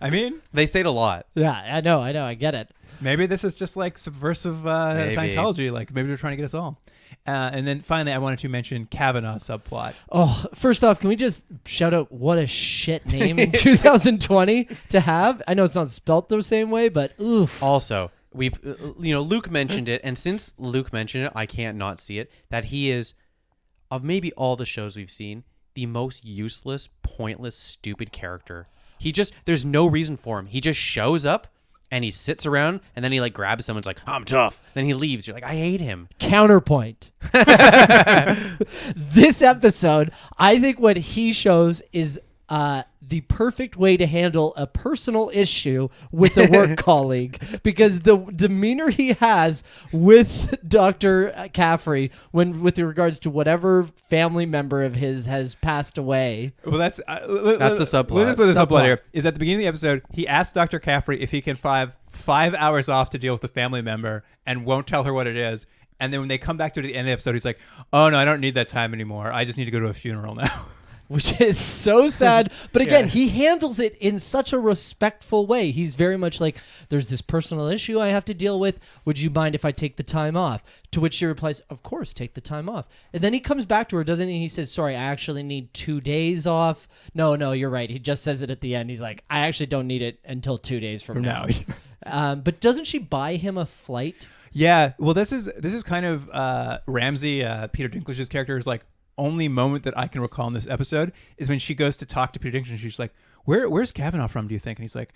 I mean, They say it a lot. Yeah, I know, I get it. maybe this is just like subversive Scientology. Like maybe they're trying to get us all. And then finally, I wanted to mention Kavanaugh Subplot. Oh, first off, can we just shout out what a shit name in 2020 to have? I know it's not spelt the same way, but oof. Also, we've, Luke mentioned it, and since Luke mentioned it, I can't not see it, that he is, of maybe all the shows we've seen, the most useless, pointless, stupid character. There's no reason for him. He just shows up, and he sits around, and then he like grabs someone's like, I'm tough. Then he leaves. You're like, I hate him. Counterpoint. This episode, I think what he shows is the perfect way to handle a personal issue with a work colleague, because the demeanor he has with Dr. Caffrey with regards to whatever family member of his has passed away. Well, that's the subplot. Let's put the subplot Subplot. here. Is at the beginning of the episode, he asks Dr. Caffrey if he can 5 hours off to deal with a family member, and won't tell her what it is. And then when they come back to the end of the episode, he's like, "Oh no, I don't need that time anymore. I just need to go to a funeral now." Which is so sad. But again, Yeah. he handles it in such a respectful way. He's very much like, there's this personal issue I have to deal with. Would you mind if I take the time off? To which she replies, of course, take the time off. And then he comes back to her, doesn't he? He says, sorry, I actually need 2 days off. No, you're right. He just says it at the end. He's like, I actually don't need it until 2 days from now. But doesn't she buy him a flight? Yeah. Well, this is kind of Ramsey, Peter Dinklage's character's like only moment that I can recall in this episode is when she goes to talk to Peter Dinklage. She's like, Where's Kavanaugh from, do you think? And he's like,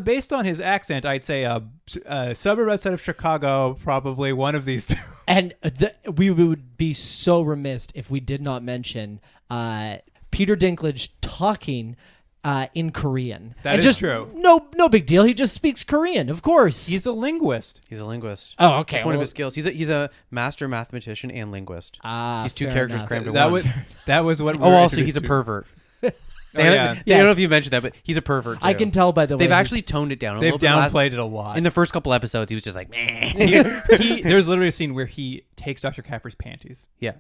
based on his accent, I'd say a suburb outside of Chicago, probably one of these two. And we would be so remiss if we did not mention Peter Dinklage talking in Korean. That is true. No big deal. He just speaks Korean, of course. He's a linguist. He's a linguist. Oh, okay. It's one of his skills. He's a master mathematician and linguist. He's two fair characters enough. crammed in That one. was what. We Oh, were also, introduced he's a to. pervert. Oh, yeah. I don't know if you mentioned that, but he's a pervert, too. I can tell by the way. They've actually toned it down a They've little bit. downplayed it a lot. In the first couple episodes, he was just like, meh. There's literally a scene where he takes Dr. Caffrey's panties Yeah.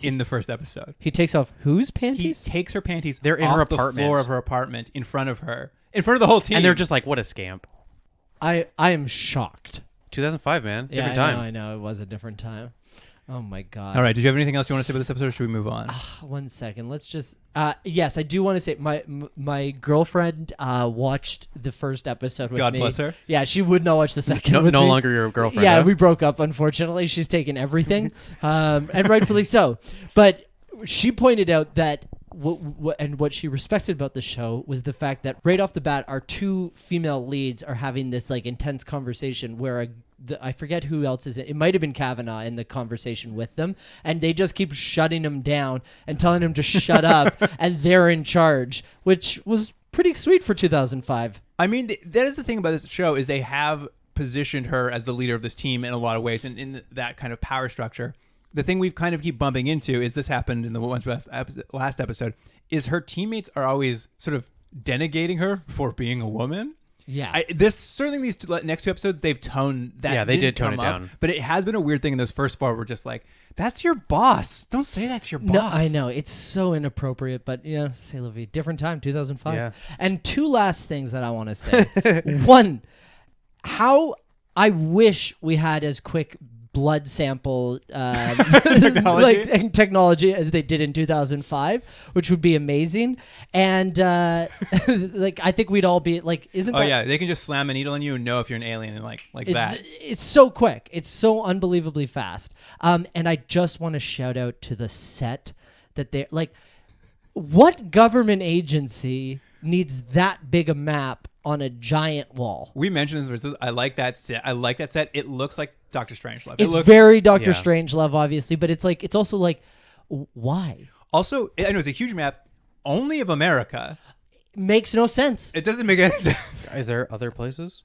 in the first episode. He takes off whose He panties? takes her panties. They're in off her the apartment. floor of her apartment, in front of her, in front of the whole team. And they're just like, what a scamp. I am shocked. 2005, man. Different yeah, time. I know. It was a different time. Oh, my God. All right. Did you have anything else you want to say about this episode, or should we move on? 1 second. Let's just. Yes, I do want to say my girlfriend watched the first episode with God me. bless her. Yeah, she would not watch the second. with No me. longer your girlfriend. Yeah, huh? we broke up. Unfortunately, she's taken everything, and rightfully so. But she pointed out that what she respected about the show was the fact that right off the bat, our two female leads are having this like intense conversation where I forget who else is it. It might have been Kavanaugh in the conversation with them, and they just keep shutting him down and telling him to shut up, and they're in charge, which was pretty sweet for 2005. I mean, that is the thing about this show is they have positioned her as the leader of this team in a lot of ways, and in that kind of power structure. The thing we've kind of keep bumping into is this happened in the last episode, is her teammates are always sort of denigrating her for being a woman. Yeah. These next two episodes, they've toned that. Yeah, they did didn't tone come it up, down. but it has been a weird thing in those first four. We're just like, that's your boss. Don't say that's your boss. No, I know. It's so inappropriate, but yeah, c'est la vie. Different time, 2005. Yeah. And two last things that I want to say. One, how I wish we had as quick blood sample technology as they did in 2005, which would be amazing. And like I think we'd all be like, isn't Oh that yeah, they can just slam a needle in you and know if you're an alien and like that. It's so quick. It's so unbelievably fast. And I just want to shout out to the set that they're like, what government agency needs that big a map on a giant wall. We mentioned this. I like that set. It looks like Doctor Strangelove. It's very Doctor Yeah. Strangelove, obviously, but it's like it's also like, why? Also, I know it's a huge map, only of America. Makes no sense. It doesn't make any sense. Is there other places?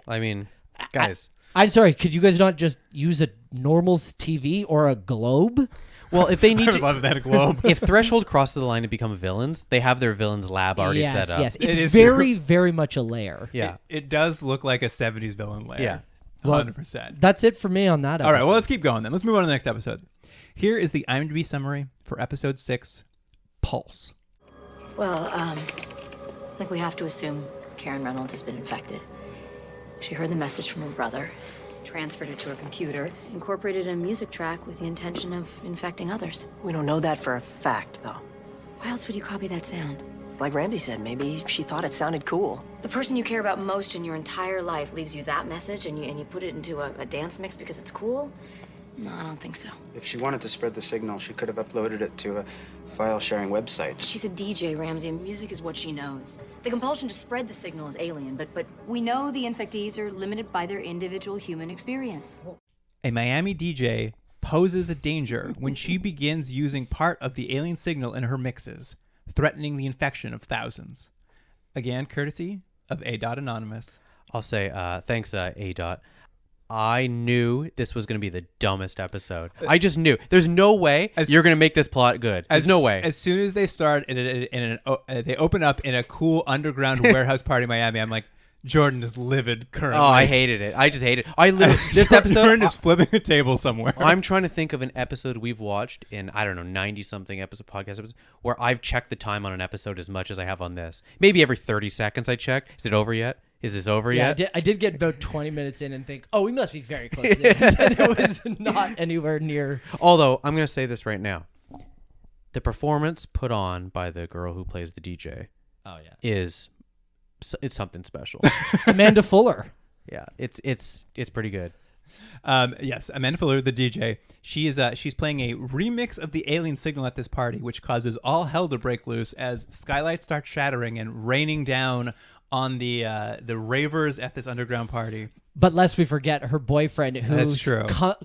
I mean, guys. I'm sorry. Could you guys not just use a normal TV or a globe? Well, if they need I would to, love that globe. if Threshold crosses the line to become villains, they have their villains lab already yes, set up. yes. It It's is very, very much a layer. Yeah. It does look like a 70s villain lair. Yeah. 100%. That's it for me on that. All right, well, episode. let's keep going then. Let's move on to the next episode. Here is the IMDb summary for episode 6, Pulse. Well, I think we have to assume Karen Reynolds has been infected. She heard the message from her brother, transferred it to her computer, incorporated a music track with the intention of infecting others. We don't know that for a fact, though. Why else would you copy that sound? Like Ramsey said, maybe she thought it sounded cool. The person you care about most in your entire life leaves you that message and you put it into a dance mix because it's cool? No, I don't think so. If she wanted to spread the signal, she could have uploaded it to a file-sharing website. She's a DJ, Ramsey, and music is what she knows. The compulsion to spread the signal is alien, but we know the infectees are limited by their individual human experience. A Miami DJ poses a danger when she begins using part of the alien signal in her mixes, threatening the infection of thousands. Again, courtesy of A. Anonymous. I'll say thanks, A. I knew this was going to be the dumbest episode. I just knew. There's no way you're going to make this plot good. There's no way. As soon as they start, they open up in a cool underground warehouse party in Miami, I'm like, Jordan is livid currently. Oh, I hated it. I just hated it. I literally this episode. Jordan is flipping a table somewhere. I'm trying to think of an episode we've watched in, I don't know, 90-something podcast episodes where I've checked the time on an episode as much as I have on this. Maybe every 30 seconds I check. Is it over yet? Is this over Yeah, yet? I did get about 20 minutes in and think, oh, we must be very close to the end. And it was not anywhere near. Although, I'm going to say this right now. The performance put on by the girl who plays the DJ it's something special. Amanda Fuller. Yeah, it's pretty good. Yes, Amanda Fuller, the DJ, she's playing a remix of the alien signal at this party, which causes all hell to break loose as skylights start shattering and raining down on the ravers at this underground party. But lest we forget her boyfriend who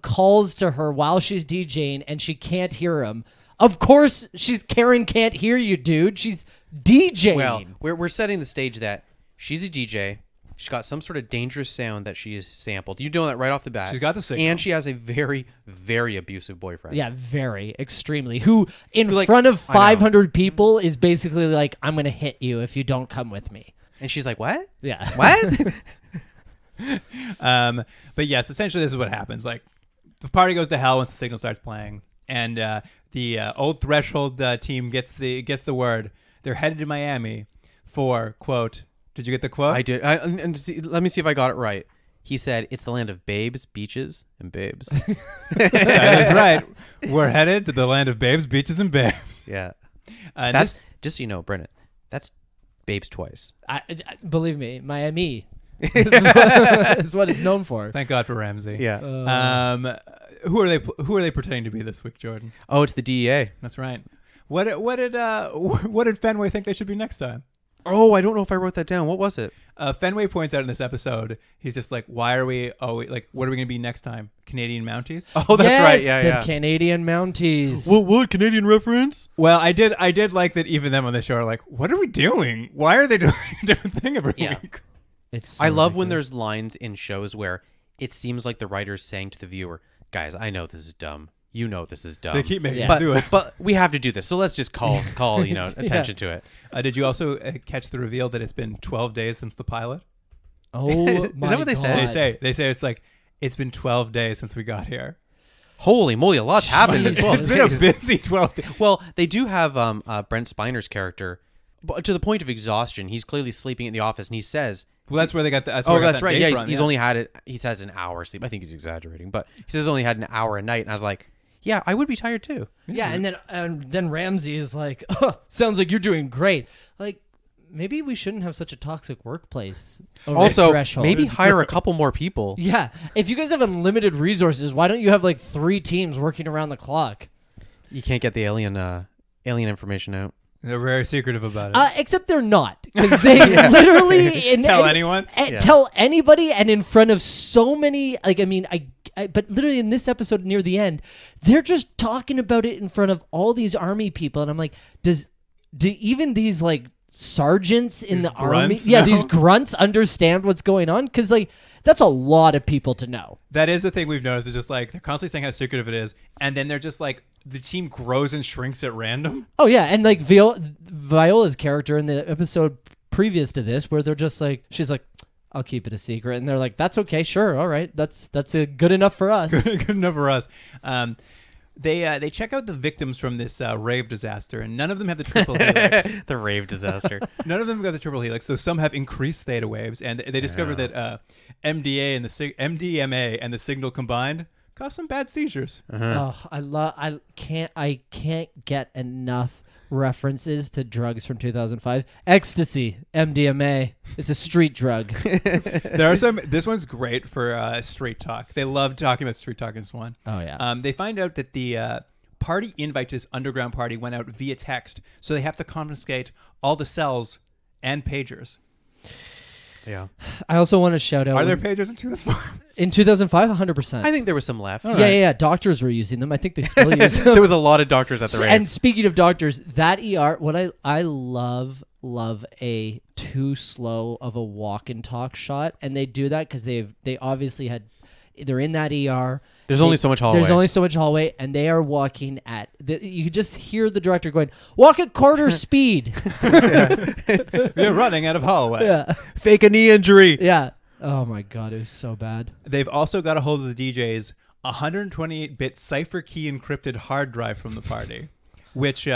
calls to her while she's DJing and she can't hear him. Of course, Karen can't hear you, dude. She's DJing. Well, we're setting the stage that she's a DJ. She's got some sort of dangerous sound that she has sampled. You know that right off the bat. She's got the signal. And she has a very, very abusive boyfriend. Yeah, very, extremely. Who in like, front of I know. 500 people is basically like, I'm going to hit you if you don't come with me. And she's like, what? Yeah. What? But yes, essentially this is what happens. Like, the party goes to hell once the signal starts playing, and the old Threshold team gets the word. They're headed to Miami for, quote, did you get the quote? I did. Let me see if I got it right. He said, it's the land of babes, beaches, and babes. That is right. We're headed to the land of babes, beaches, and babes. Yeah. And That's, just so you know, Brennan, that's babes twice. I believe me, Miami is what it's known for. thank God for Ramsey. Yeah. Who are they pretending to be this week, Jordan? Oh, it's the DEA. That's right. What did Fenway think they should be next time? Oh, I don't know if I wrote that down. What was it? Fenway points out in this episode, he's just like, why are we? Oh, like, what are we going to be next time? Canadian Mounties? Oh, that's right. Yeah, the yeah. Canadian Mounties. What Canadian reference? Well, I did like that. Even them on the show are like, what are we doing? Why are they doing a different thing every week? It's I love when there's lines in shows where it seems like the writer's saying to the viewer, guys, I know this is dumb. You know this is dumb. They keep making but, us do it. But we have to do this. So let's just call attention to it. Did you also catch the reveal that it's been 12 days since the pilot? Oh, Is my that what they God. say? They say it's like, it's been 12 days since we got here. Holy moly, a lot's happened in 12 It's been a days. busy 12 days. Well, they do have Brent Spiner's character, but to the point of exhaustion. He's clearly sleeping in the office, and he says, Well, that's where they got the. That's "Oh, where I got that's that right. date Yeah, from, he's only had it. He says an hour sleep. I think he's exaggerating, but he says he's only had an hour a night." And I was like, "Yeah, I would be tired too." Yeah, and then Ramsey is like, oh, sounds like you're doing great. Like, maybe we shouldn't have such a toxic workplace. Over Also, Threshold. maybe hire a couple more people. Yeah, if you guys have unlimited resources, why don't you have like 3 teams working around the clock? You can't get the alien information out. They're very secretive about it. Except they're not, because they literally Tell anyone? tell anybody, and in front of so many. Like, I mean, but literally in this episode near the end, they're just talking about it in front of all these army people, and I'm like, do even these like sergeants in the army, these grunts understand what's going on? Because like that's a lot of people to know. That is the thing we've noticed. Is just like they're constantly saying how secretive it is, and then they're just like the team grows and shrinks at random. Oh yeah, and like Viola's character in the episode previous to this, where they're just like, she's like, I'll keep it a secret, and they're like, that's okay, sure, all right, that's good enough for us. Good enough for us. They check out the victims from this rave disaster, and none of them have the triple helix. The rave disaster. None of them got the triple helix, though some have increased theta waves, and they discovered that MDMA and the signal combined cause some bad seizures. Oh, I can't get enough references to drugs from 2005. Ecstasy, MDMA. It's a street drug. There are some. This one's great for street talk. They love talking about street talk in this one. Oh yeah. They find out that the party invite to this underground party went out via text, so they have to confiscate all the cells and pagers. Yeah. I also want to shout out. Are there pagers in 2005? In 2005, 100%. I think there was some left. Yeah. Doctors were using them. I think they still use them. There was a lot of doctors at the rave. And speaking of doctors, that ER, what I love a too slow of a walk and talk shot, and they do that because they obviously they're in that ER. There's only so much hallway. And they are walking at you just hear the director going, walk at quarter speed. You're running out of hallway. Yeah. Fake a knee injury. Yeah. Oh my God, it was so bad. They've also got a hold of the DJ's 128-bit cipher key encrypted hard drive from the party, which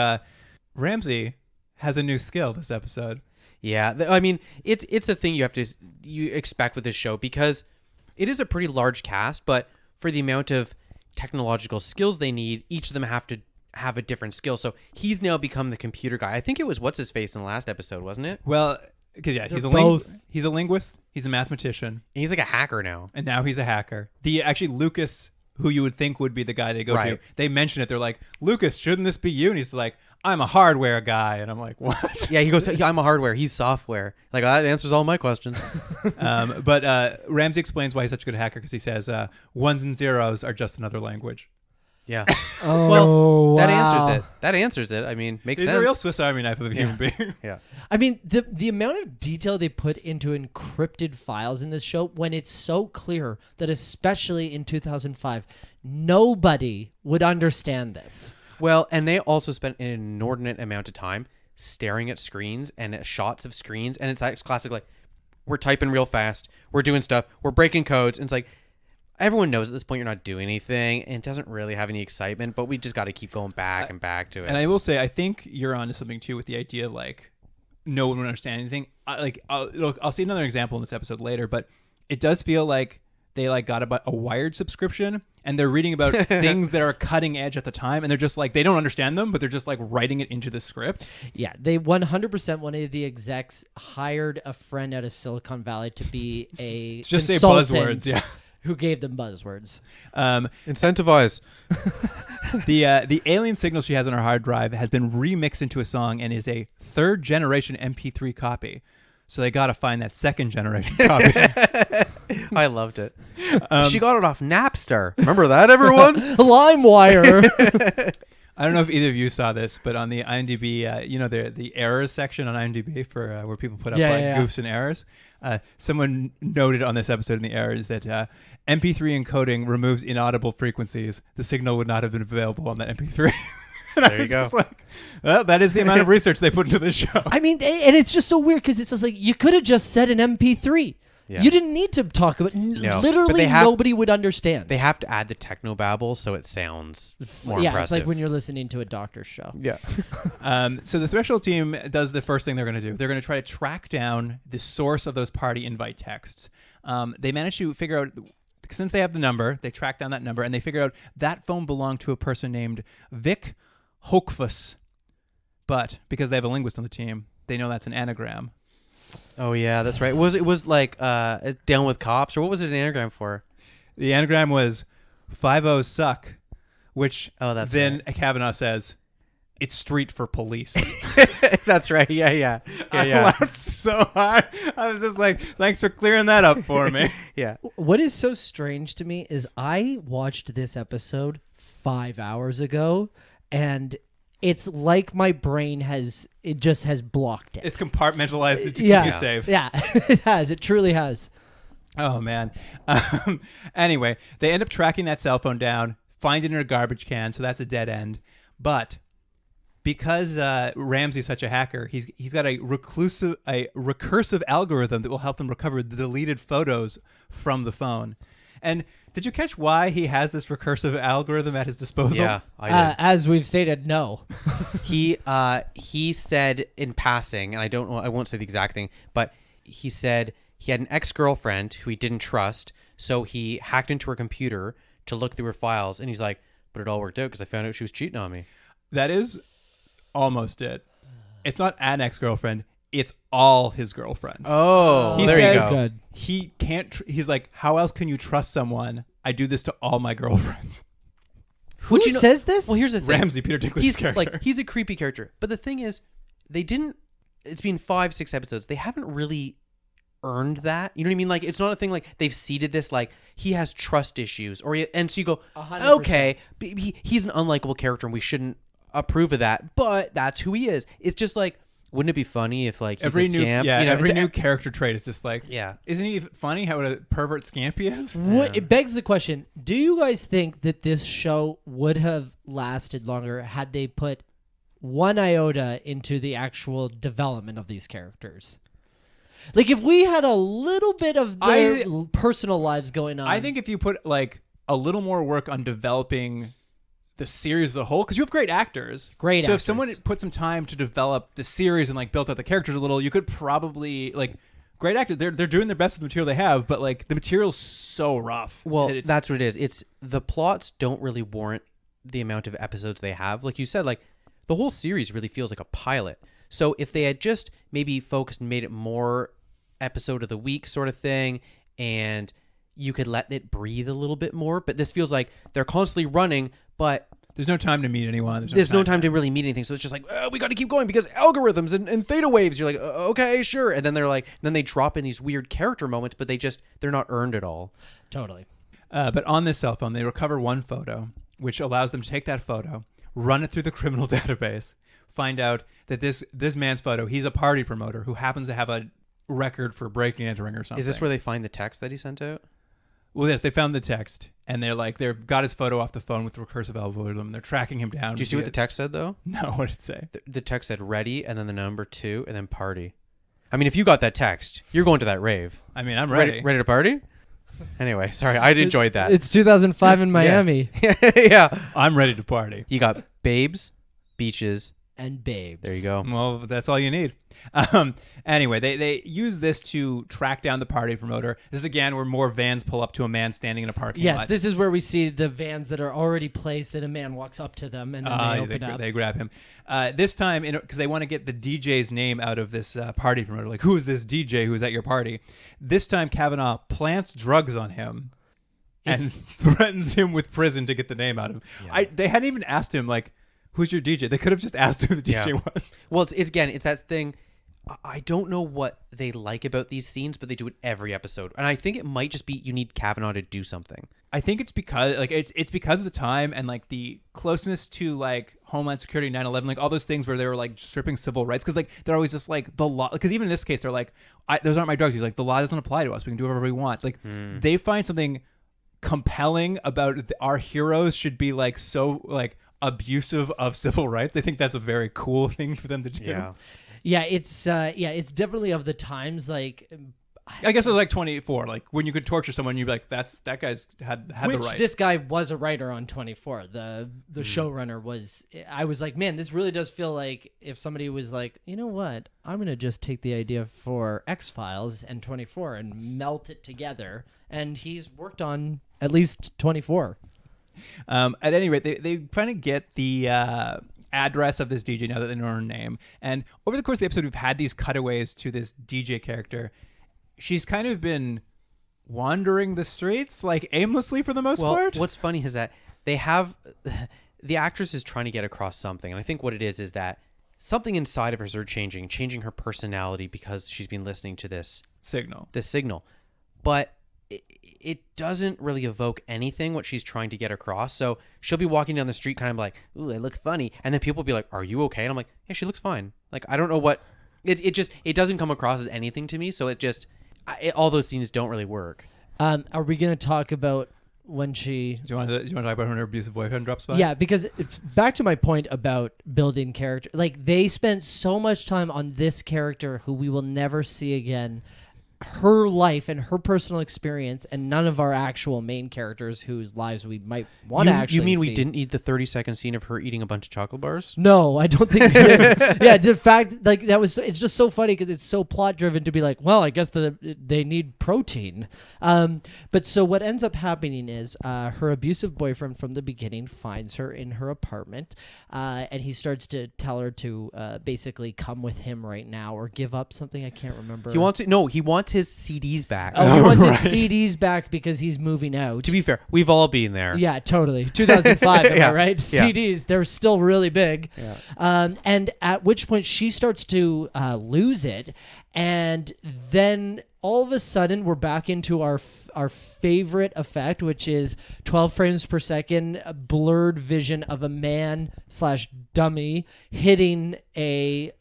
Ramsey has a new skill this episode. Yeah, I mean, it's a thing you expect with this show, because it is a pretty large cast, but for the amount of technological skills they need, each of them have to have a different skill. So he's now become the computer guy. I think it was what's his face in the last episode, wasn't it? Well, because he's a linguist, he's a mathematician, and he's like a hacker now. And now he's a hacker. Lucas, who you would think would be the guy they go to, they mention it. They're like, Lucas, shouldn't this be you? And he's like, I'm a hardware guy. And I'm like, what? Yeah, he goes, I'm a hardware. He's software. Like, that answers all my questions. But Ramsey explains why he's such a good hacker, because he says ones and zeros are just another language. Yeah. Oh, well, wow. That answers it. I mean, makes sense. He's a real Swiss Army knife of a human being. Yeah. I mean, the amount of detail they put into encrypted files in this show, when it's so clear that especially in 2005, nobody would understand this. Well, and they also spent an inordinate amount of time staring at screens and at shots of screens. And it's classic, like, we're typing real fast. We're doing stuff. We're breaking codes. And it's like, everyone knows at this point you're not doing anything, and it doesn't really have any excitement, but we just got to keep going back and back to it. And I will say, I think you're onto something too with the idea, like, no one would understand anything. I'll see another example in this episode later, but it does feel like they like got a Wired subscription, and they're reading about things that are cutting edge at the time, and they're just like, they don't understand them, but they're just like writing it into the script. Yeah, they 100%, one of the execs hired a friend out of Silicon Valley to be a just say consultant. buzzwords, yeah. Who gave them buzzwords. Incentivize. The alien signal she has on her hard drive has been remixed into a song and is a third generation MP3 copy. So they got to find that second generation copy. I loved it. She got it off Napster. Remember that, everyone? LimeWire. I don't know if either of you saw this, but on the IMDb, the errors section on IMDb for where people put up goofs and errors, someone noted on this episode in the errors that MP3 encoding removes inaudible frequencies. The signal would not have been available on that MP3. There you go. Just like, well, that is the amount of research they put into this show. I mean, and it's just so weird because it's just like, you could have just said an MP3. Yeah. You didn't need to talk about literally nobody would understand. They have to add the technobabble so it sounds more impressive. It's like when you're listening to a doctor's show. Yeah. So the Threshold team does the first thing they're going to do. They're going to try to track down the source of those party invite texts. They managed to figure out, since they have the number, they track down that number, and they figure out that phone belonged to a person named Vic Hoekfus. But because they have a linguist on the team, they know that's an anagram. Oh yeah, that's right. It was like Down with Cops, or what was it an anagram for? The anagram was 5-0 suck, which that's then right. Kavanaugh says, it's street for police. That's right. Yeah. I laughed so hard. I was just like, thanks for clearing that up for me. Yeah. What is so strange to me is I watched this episode 5 hours ago, and it's like my brain has blocked it. It's compartmentalized to keep you safe. Yeah, it has. It truly has. Oh, man. Anyway, they end up tracking that cell phone down, find it in a garbage can, so that's a dead end. But because Ramsey's such a hacker, he's got a recursive algorithm that will help them recover the deleted photos from the phone. And did you catch why he has this recursive algorithm at his disposal? Yeah, I did. As we've stated, no. He said in passing, and I won't say the exact thing, but he said he had an ex-girlfriend who he didn't trust, so he hacked into her computer to look through her files, and he's like, but it all worked out because I found out she was cheating on me. That is almost it. It's not an ex-girlfriend. It's all his girlfriends. Oh, he there says you go. Good. He can't. He's like, how else can you trust someone? I do this to all my girlfriends. Who says this? Well, here's the thing. Ramsey, Peter Dinklage's He's character. like, he's a creepy character. But the thing is, they didn't. It's been 5-6 episodes. They haven't really earned that. You know what I mean? Like, it's not a thing like they've seeded this like he has trust issues, and so you go, 100%. okay, he's an unlikable character, and we shouldn't approve of that. But that's who he is. It's just like, wouldn't it be funny if like he's every a new scamp? every new character trait is just like, Yeah. Isn't he funny how a pervert scamp he is? It begs the question, do you guys think that this show would have lasted longer had they put one iota into the actual development of these characters? Like, if we had a little bit of their personal lives going on. I think if you put like a little more work on developing the series as a whole, because you have great actors. So if someone put some time to develop the series and like built out the characters a little, you could probably like great actors. They're doing their best with the material they have, but like the material's so rough. Well, that's what it is. It's the plots don't really warrant the amount of episodes they have. Like you said, like the whole series really feels like a pilot. So if they had just maybe focused and made it more episode of the week sort of thing, and you could let it breathe a little bit more, but this feels like they're constantly running, but there's no time to meet anyone. There's no time to really meet anything. So it's just like, we got to keep going because algorithms and theta waves. You're like, okay, sure. And then they're like, then they drop in these weird character moments, but they're not earned at all. Totally. But on this cell phone, they recover one photo, which allows them to take that photo, run it through the criminal database, find out that this man's photo, he's a party promoter who happens to have a record for breaking and entering or something. Is this where they find the text that he sent out? Well, yes, they found the text, and they've got his photo off the phone with the recursive algorithm. They're tracking him down. Do you see what the text said, though? No, what did it say? The text said ready, and then the number 2, and then party. I mean, if you got that text, you're going to that rave. I mean, I'm ready. Ready to party? Anyway, sorry, I enjoyed that. It's 2005 in Miami. Yeah. I'm ready to party. You got babes, beaches, and babes. There you go. Well, that's all you need. Anyway, they use this to track down the party promoter. This is again where more vans pull up to a man standing in a parking lot. Yes, this is where we see the vans that are already placed, and a man walks up to them, and then they open up. They grab him. This time, because they want to get the DJ's name out of this party promoter. Like, who is this DJ who's at your party? This time, Kavanaugh plants drugs on him and threatens him with prison to get the name out of him. Yeah. They hadn't even asked him, like, who's your DJ? They could have just asked who the DJ was. Well, it's that thing. I don't know what they like about these scenes, but they do it every episode. And I think it might just be you need Kavanaugh to do something. I think it's because it's because of the time and like the closeness to like Homeland Security, 9/11, like all those things where they were like stripping civil rights, because like they're always just like the law. Because even in this case, they're like, those aren't my drugs. He's like, the law doesn't apply to us. We can do whatever we want. Like they find something compelling about our heroes should be like so like abusive of civil rights. They think that's a very cool thing for them to do. Yeah, it's definitely of the times. Like, I guess it was like 24. Like when you could torture someone, you'd be like, that guy's had the right. This guy was a writer on 24. The showrunner was. I was like, man, this really does feel like if somebody was like, you know what, I'm gonna just take the idea for X-Files and 24 and melt it together. And he's worked on at least 24. At any rate, they kind of get the address of this DJ now that they know her name. And over the course of the episode, we've had these cutaways to this DJ character. She's kind of been wandering the streets, like aimlessly for the most part. What's funny is that they have the actress is trying to get across something. And I think what it is that something inside of her is changing her personality because she's been listening to this signal. But it doesn't really evoke anything what she's trying to get across. So she'll be walking down the street kind of like, ooh, I look funny. And then people will be like, are you okay? And I'm like, yeah, she looks fine. Like, I don't know what it doesn't come across as anything to me. So all those scenes don't really work. Are we going to talk about when she... Do you want to talk about when her abusive boyfriend drops by? Yeah, because back to my point about building character, like they spent so much time on this character who we will never see again, her life and her personal experience, and none of our actual main characters whose lives we might want to actually You mean see. we didn't need the 30-second scene of her eating a bunch of chocolate bars? No, I don't think we did. Yeah, the fact, like, it's just so funny because it's so plot driven to be like, well, I guess they need protein. But so what ends up happening is her abusive boyfriend from the beginning finds her in her apartment, and he starts to tell her to basically come with him right now or give up something. I can't remember. He wants his CDs back. Oh, he wants his CDs back because he's moving out. To be fair, we've all been there. Yeah, totally. 2005, am Yeah. I right? Yeah. CDs, they're still really big. Yeah. And at which point she starts to lose it. And then all of a sudden we're back into our favorite effect, which is 12 frames per second, a blurred vision of a man/dummy hitting a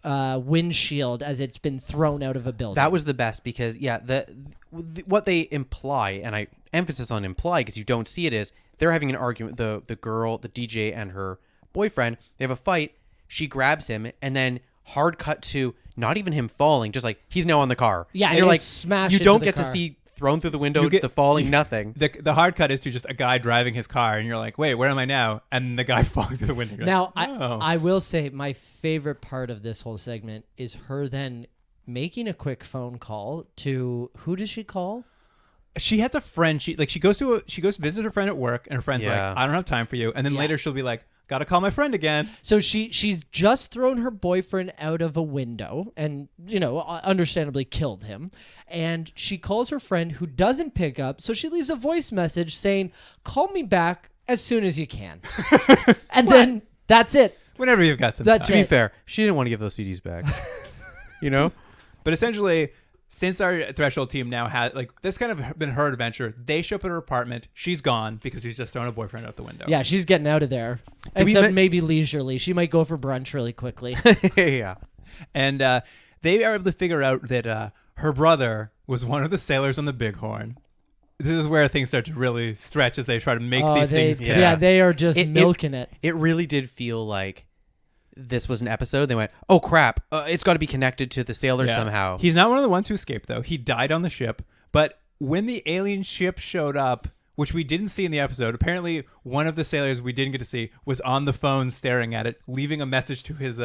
windshield as it's been thrown out of a building. That was the best because, what they imply, and I emphasis on imply because you don't see it, is they're having an argument. The girl, the DJ, and her boyfriend, they have a fight. She grabs him, and then hard cut to not even him falling, just like he's now on the car. Yeah, and you're he like, smashed you into don't the get to car. see thrown through the window, You get- the falling, nothing. The hard cut is to just a guy driving his car, and you're like, wait, where am I now? And the guy falling through the window. You're Now, like, oh. I will say my favorite part of this whole segment is her then making a quick phone call to, who does she call? She has a friend. She goes to visit her friend at work, and her friend's Yeah. like, I don't have time for you. And then Yeah. later she'll be like, gotta call my friend again. So she's just thrown her boyfriend out of a window and, understandably killed him. And she calls her friend who doesn't pick up. So she leaves a voice message saying, call me back as soon as you can. And then that's it. Whenever you've got some That's time. To be it. fair, she didn't want to give those CDs back. You know? But essentially, since our Threshold team now has, this kind of been her adventure, they show up at her apartment. She's gone because she's just thrown a boyfriend out the window. Yeah, she's getting out of there. we Except met- maybe leisurely. She might go for brunch really quickly. Yeah. And they are able to figure out that her brother was one of the sailors on the Bighorn. This is where things start to really stretch as they try to make these things connect. Yeah, they are just It- milking it. It really did feel like this was an episode. They went, oh crap, it's got to be connected to the sailors Yeah. somehow. He's not one of the ones who escaped, though. He died on the ship. But when the alien ship showed up, which we didn't see in the episode, apparently one of the sailors we didn't get to see was on the phone staring at it, leaving a message to his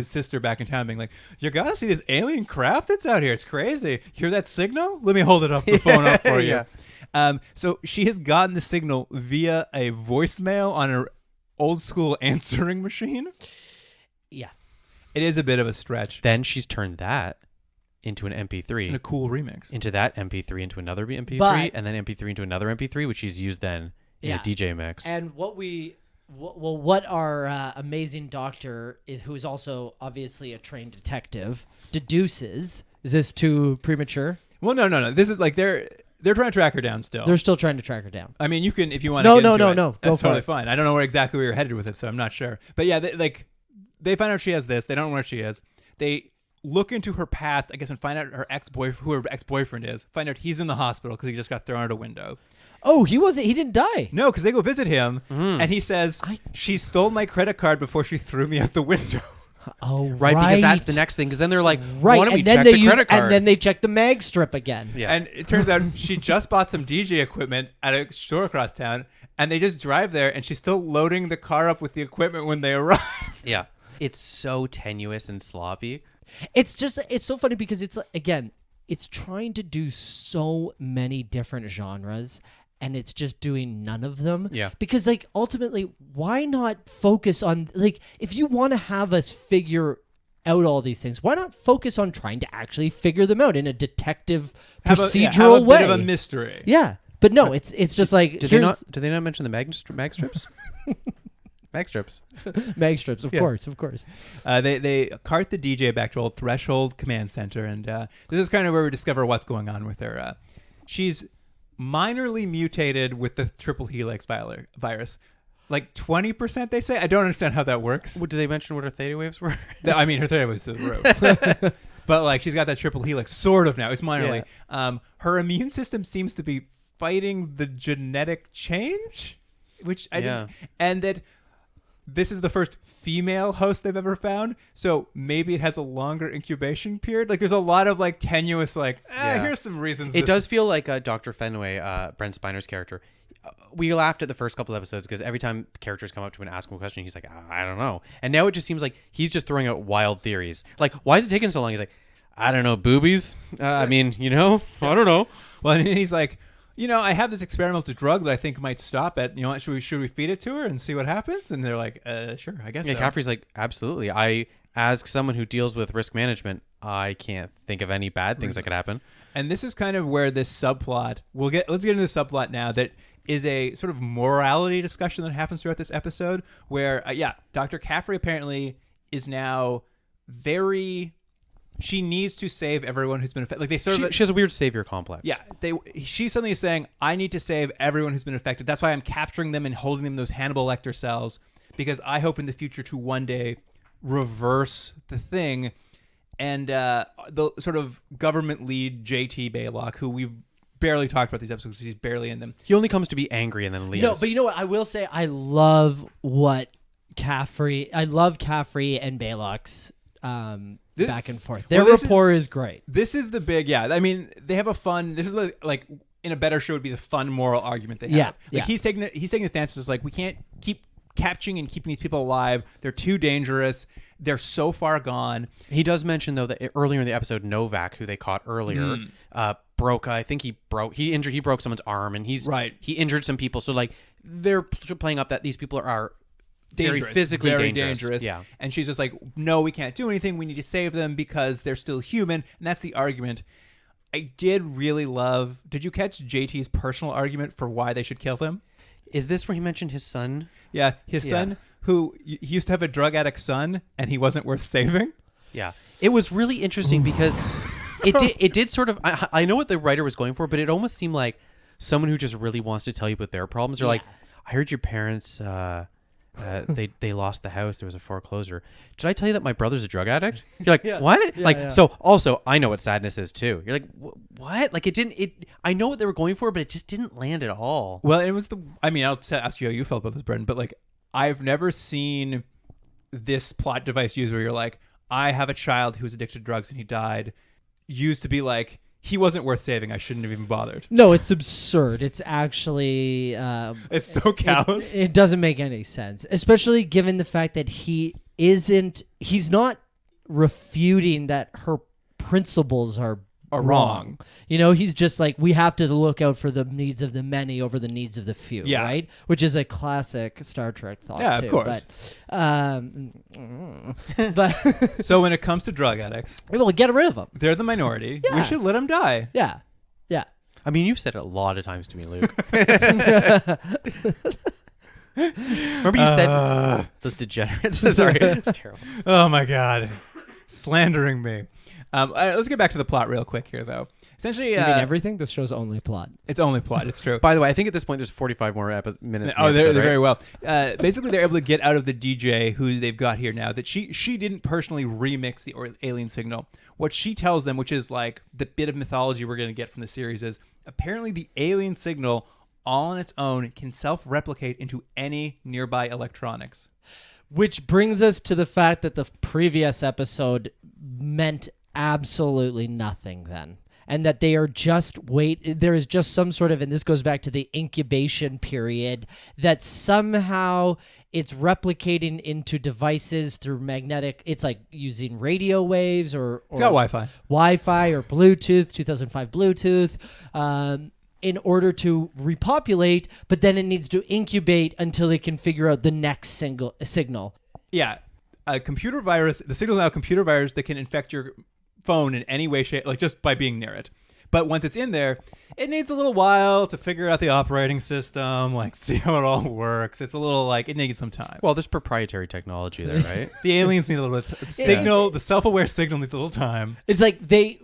sister back in town, being like, you gotta see this alien craft that's out here. It's crazy. Hear that signal? Let me hold the phone up for you. Yeah. So she has gotten the signal via a voicemail on her old school answering machine. Yeah. It is a bit of a stretch. Then she's turned that into an And MP3, a cool remix. into that MP3, into another MP3, But- and then MP3 into another MP3, which she's used then in Yeah. a DJ mix. And what our amazing doctor, who is also obviously a trained detective, deduces, is this too premature? Well, no. This is like they're trying to track her down still. They're still trying to track her down. I mean, you can if you want. No, to get no, into no, it, no. Go That's for totally it. fine. I don't know exactly where you're headed with it, so I'm not sure. But yeah, they find out she has this. They don't know where she is. They look into her past, I guess, and find out who her ex-boyfriend is. Find out he's in the hospital because he just got thrown out a window. Oh, he didn't die. No, because they go visit him, and he says she stole my credit card before she threw me out the window. Oh, right, because that's the next thing. Because then they're like, Right, why don't we and then check they the credit card? and then they check the mag strip again. Yeah. And it turns out she just bought some DJ equipment at a store across town, and they just drive there, and she's still loading the car up with the equipment when they arrive. Yeah. It's so tenuous and sloppy. It's so funny because it's trying to do so many different genres and it's just doing none of them. Yeah. Because ultimately, why not focus on if you want to have us figure out all these things, why not focus on trying to actually figure them out in a detective procedural have a way? bit of a mystery. Yeah. But no, it's just like Did they not mention the mag strips? Mag strips. Mag strips, of course. They cart the DJ back to old Threshold Command Center, and this is kind of where we discover what's going on with her. She's minorly mutated with the triple helix virus. Like 20%, they say. I don't understand how that works. Did they mention what her theta waves were? I mean, her theta waves to the roof. But like, she's got that triple helix sort of now. It's minorly. Yeah. Her immune system seems to be fighting the genetic change, which I didn't. And that this is the first female host they've ever found, so maybe it has a longer incubation period. Like, there's a lot of like tenuous, like, here's some reasons. It does feel like Dr. Fenway, Brent Spiner's character. We laughed at the first couple of episodes because every time characters come up to him and ask him a question, he's like, I don't know. And now it just seems like he's just throwing out wild theories. Like, why is it taking so long? He's like, I don't know, boobies. I mean, I don't know. Well, and he's like, I have this experimental drug that I think might stop it. Should we feed it to her and see what happens? And they're like, sure, I guess so. Caffrey's like, absolutely. As someone who deals with risk management, I can't think of any bad things that could happen. And this is kind of where this subplot, let's get into the subplot now, that is a sort of morality discussion that happens throughout this episode where, Dr. Caffrey apparently is now she needs to save everyone who's been affected. Like she has a weird savior complex. Yeah, she suddenly is saying, I need to save everyone who's been affected. That's why I'm capturing them and holding them in those Hannibal Lecter cells, because I hope in the future to one day reverse the thing. And the sort of government lead, JT Baylock, who we've barely talked about these episodes because he's barely in them. He only comes to be angry and then leaves. No, but you know what? I will say I love Caffrey and Baylock's back and forth. Their rapport is great. This is the big, I mean, they have a fun, this is like in a better show would be the fun moral argument they have. Like he's taking a stance just like, we can't keep capturing and keeping these people alive. They're too dangerous. They're so far gone. He does mention though that earlier in the episode, Novak, who they caught earlier, broke. I think he broke someone's arm, and he injured some people. So like they're playing up that these people are dangerous, very physically dangerous. Yeah, and she's just like, no, we can't do anything. We need to save them because they're still human, and that's the argument. I did really love. Did you catch JT's personal argument for why they should kill them? Is this where he mentioned his son? Yeah, his son, who he used to have a drug addict son, and he wasn't worth saving. Yeah, it was really interesting because it did sort of. I know what the writer was going for, but it almost seemed like someone who just really wants to tell you about their problems. They're like, I heard your parents. They lost the house. There was a foreclosure. Did I tell you that my brother's a drug addict? You're like, what? So also, I know what sadness is too. You're like, what? Like I know what they were going for, but it just didn't land at all. Well, it was I'll ask you how you felt about this, Brendan, but like, I've never seen this plot device used where you're like, I have a child who's addicted to drugs and he died, used to be like, he wasn't worth saving. I shouldn't have even bothered. No, it's absurd. It's actually... it's so callous. It doesn't make any sense, especially given the fact that he's not refuting that her principles are wrong. He's just like, we have to look out for the needs of the many over the needs of the few, right? Which is a classic Star Trek thought, too. Of course. But so when it comes to drug addicts, well, get rid of them. They're the minority. We should let them die. Yeah. I mean, you've said it a lot of times to me, Luke. Remember you said those degenerates? Sorry, it's terrible. Oh my God, slandering me. Let's get back to the plot real quick here, though. Essentially, you mean everything? This show's only plot. It's only plot. It's true. By the way, I think at this point there's 45 more minutes. They're very well. Basically, they're able to get out of the DJ who they've got here now. That she didn't personally remix the alien signal. What she tells them, which is like the bit of mythology we're going to get from the series, is apparently the alien signal, all on its own, can self-replicate into any nearby electronics. Which brings us to the fact that the previous episode meant absolutely nothing then, and that they are just there is just some sort of, and this goes back to the incubation period, that somehow it's replicating into devices through magnetic, it's like using radio waves or it's got Wi-Fi or Bluetooth, 2005 Bluetooth, in order to repopulate, but then it needs to incubate until they can figure out the next signal. Yeah, a computer virus, the signal is now a computer virus that can infect your phone in any way, shape, like just by being near it. But once it's in there, it needs a little while to figure out the operating system, like see how it all works. It's a little like it needs some time. Well, there's proprietary technology there, right? The aliens need a little bit of signal. The self-aware signal needs a little time. It's like they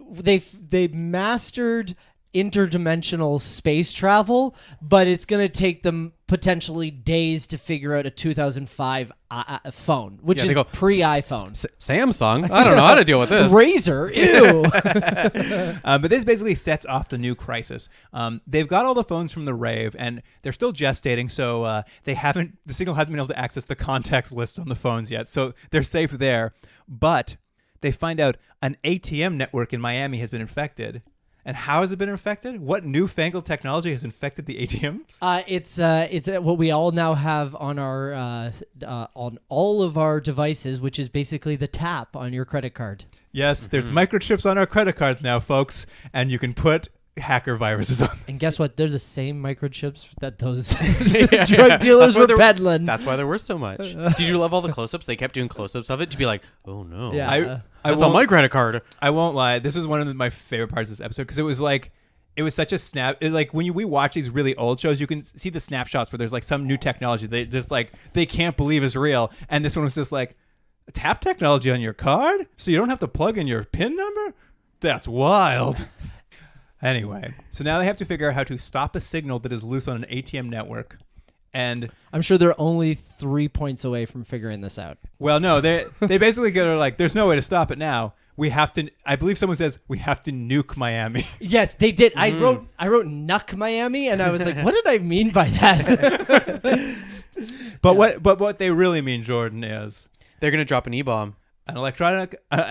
mastered interdimensional space travel, but it's going to take them potentially days to figure out a 2005 phone, which is pre-iPhone. Samsung? I don't know how to deal with this. Razor? Ew. But this basically sets off the new crisis. They've got all the phones from the rave, and they're still gestating, so the signal hasn't been able to access the contacts list on the phones yet, so they're safe there. But they find out an ATM network in Miami has been infected. And how has it been infected? What newfangled technology has infected the ATMs? It's what we all now have on our on all of our devices, which is basically the tap on your credit card. Yes, there's microchips on our credit cards now, folks, and you can put hacker viruses on them. And guess what? They're the same microchips that those drug dealers were peddling. That's why there were so much. Did you love all the close-ups? They kept doing close-ups of it to be like, oh no. Yeah. That's on my credit card. I won't lie. This is one of my favorite parts of this episode because it was such a snap. Like when we watch these really old shows, you can see the snapshots where there's like some new technology they just like they can't believe is real, and this one was just like tap technology on your card, so you don't have to plug in your PIN number. That's wild. Anyway, so now they have to figure out how to stop a signal that is loose on an ATM network. And I'm sure they're only 3 points away from figuring this out. Well, no, they basically go like, there's no way to stop it now. We have to, I believe someone says, we have to nuke Miami. Yes, they did. I wrote nuck Miami, and I was like, what did I mean by that? But what they really mean, Jordan, is they're going to drop an E-bomb. An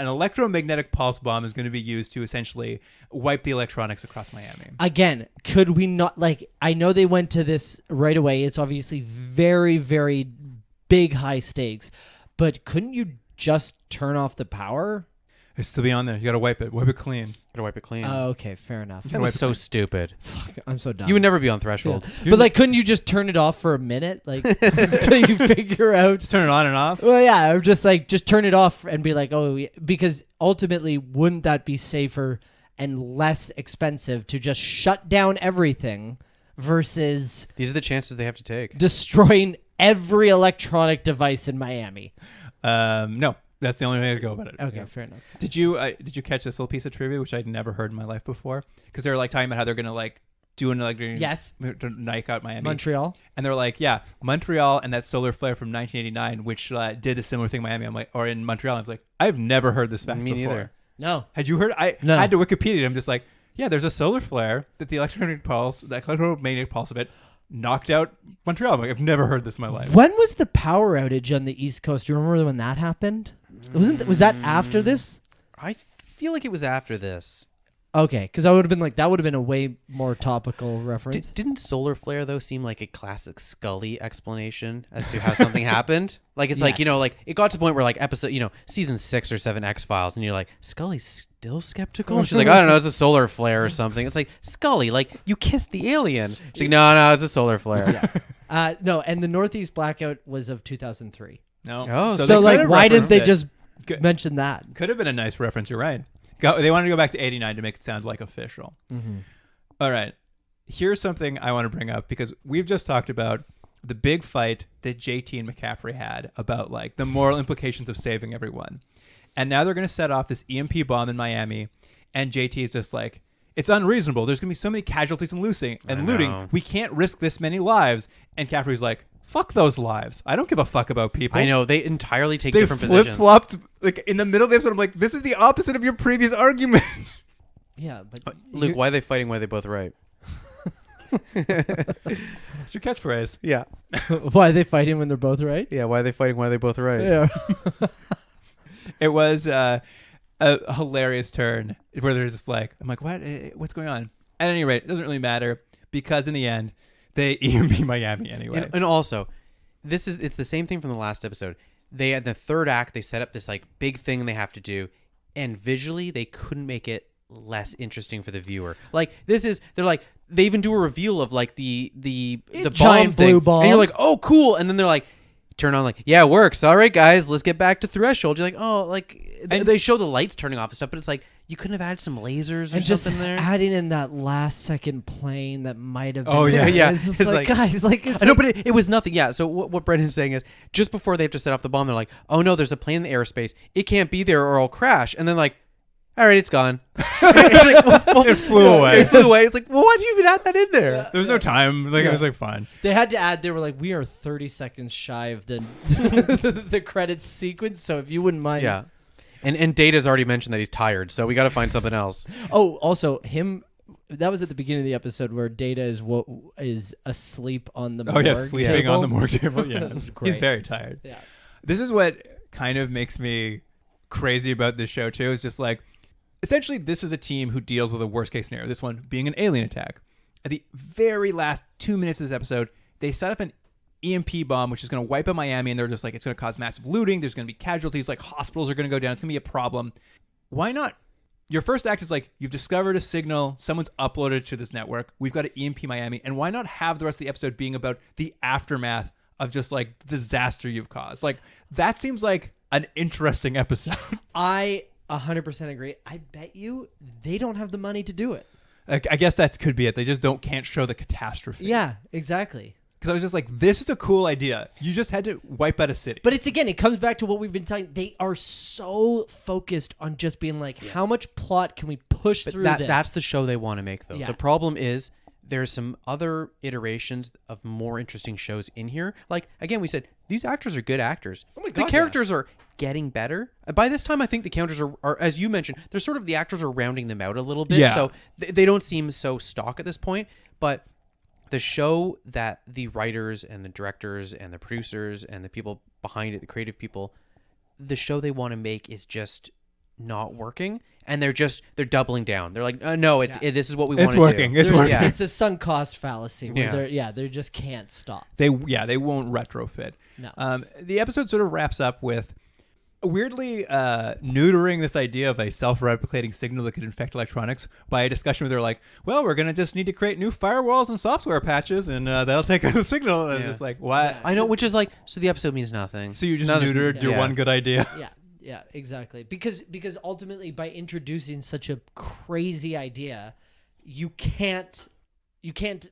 electromagnetic pulse bomb is going to be used to essentially wipe the electronics across Miami. Again, could we not, like, I know they went to this right away. It's obviously very, very big, high stakes. But couldn't you just turn off the power? It's to be on there. You got to wipe it. Wipe it clean. Got to wipe it clean. Oh, okay, fair enough. That was so stupid. Fuck, I'm so dumb. You would never be on Threshold. Yeah. But, like, couldn't you just turn it off for a minute? Like, until you figure out. Just turn it on and off? Well, yeah, or just turn it off and be like, oh, yeah. Because ultimately, wouldn't that be safer and less expensive to just shut down everything versus. These are the chances they have to take. Destroying every electronic device in Miami. No. That's the only way to go about it. Okay, fair enough. Did you catch this little piece of trivia, which I'd never heard in my life before? Because they were like talking about how they're going to like do an to Nike out Miami. Montreal. And they're like, yeah, Montreal and that solar flare from 1989, which did a similar thing in Miami. I'm like, or in Montreal. I was like, I've never heard this fact before. Neither. No. Had you heard? I had to Wikipedia. I'm just like, yeah, there's a solar flare that the electromagnetic pulse of it knocked out Montreal. I'm like, I've never heard this in my life. When was the power outage on the East Coast? Do you remember when that happened? Was that after this? I feel like it was after this. Okay, because I would have been like, that would have been a way more topical reference. Didn't solar flare though seem like a classic Scully explanation as to how something happened? Like it's like, like it got to the point where like episode, season 6 or 7 X-Files, and you're like, Scully's still skeptical. And she's like, I don't know, it's a solar flare or something. It's like, Scully, like you kissed the alien. She's like, no, it's a solar flare. Yeah. No, and the Northeast blackout was of 2003. No. Oh, so like, why didn't they just mention that? Could have been a nice reference. You're right. They wanted to go back to 89 to make it sound like official. Mm-hmm. All right. Here's something I want to bring up because we've just talked about the big fight that JT and McCaffrey had about like the moral implications of saving everyone. And now they're going to set off this EMP bomb in Miami. And JT is just like, it's unreasonable. There's going to be so many casualties and looting. We can't risk this many lives. And Caffrey's like, fuck those lives. I don't give a fuck about people. I know. They entirely take different positions. They flip-flopped like in the middle of the episode. I'm like, this is the opposite of your previous argument. Yeah, but Luke, why are they fighting? Why are they both right? It's your catchphrase. Yeah. Why are they fighting when they're both right? Yeah, why are they fighting? Why are they both right? Yeah. It was a hilarious turn where they're just like, I'm like, what's going on? At any rate, it doesn't really matter because in the end, they EMP Miami anyway. And also, it's the same thing from the last episode. They had the third act, they set up this like big thing they have to do, and visually they couldn't make it less interesting for the viewer. Like they even do a reveal of like the giant bomb thing, blue bomb, and you're like, oh cool, and then they're like, turn on like, yeah, it works. All right, guys, let's get back to Threshold. You're like, oh, like they show the lights turning off and stuff, but it's like you couldn't have added some lasers or And just something there. adding in that last second plane that might have been. Oh, yeah. Yeah. It's just It's like, like- guys, like, it's I know, like- but it was nothing. Yeah. So what Brendan's saying is just before they have to set off the bomb, they're like, oh no, there's a plane in the airspace. It can't be there or it'll crash. And then like, all right, it's gone. It flew away. It flew away. It's like, well, why'd you even add that in there? There was no time. Like it was like fun. They had to add. They were like, we are 30 seconds shy of the the credits sequence. So if you wouldn't mind, Yeah. And Data's already mentioned that he's tired, so we got to find something else. Oh, also him. That was at the beginning of the episode where Data is asleep on the Oh yeah, morgue sleeping table. on the morgue table. Yeah, That's he's great. very tired. Yeah. This is what kind of makes me crazy about this show too. It's just like, essentially, this is a team who deals with a worst case scenario. This one being an alien attack. At the very last 2 minutes of this episode, they set up an EMP bomb, which is going to wipe out Miami, and they're just like, it's going to cause massive looting. There's going to be casualties, like hospitals are going to go down. It's going to be a problem. Why not? Your first act is like, you've discovered a signal, someone's uploaded it to this network, we've got an EMP Miami, and why not have the rest of the episode being about the aftermath of just like the disaster you've caused? Like, that seems like an interesting episode. I 100% agree. I bet you they don't have the money to do it. I guess that could be it. They just can't show the catastrophe. Yeah, exactly. Because I was just like, this is a cool idea. You just had to wipe out a city. But it comes back to what we've been telling. They are so focused on just being like, how much plot can we push through this? That's the show they want to make, though. Yeah. The problem is there's some other iterations of more interesting shows in here. Like, again, we said, these actors are good actors. Oh my The God, characters are getting better. By this time, I think the characters are, as you mentioned, they're sort of, the actors are rounding them out a little bit. Yeah. So they don't seem so stock at this point. But the show that the writers and the directors and the producers and the people behind it, the creative people, the show they want to make is just not working, and they're doubling down. They're like, no, this is what we want to do. It's working. Yeah. It's a sunk cost fallacy where Yeah. they just can't stop. They won't retrofit. No. The episode sort of wraps up with weirdly neutering this idea of a self-replicating signal that could infect electronics by a discussion where they're like, well, we're going to just need to create new firewalls and software patches, and that'll take out the signal. And it's just like, what? I know, which is like, so the episode means nothing. So you just Nothing- neutered your yeah. one good idea. Yeah, exactly. Because ultimately, by introducing such a crazy idea, you can't.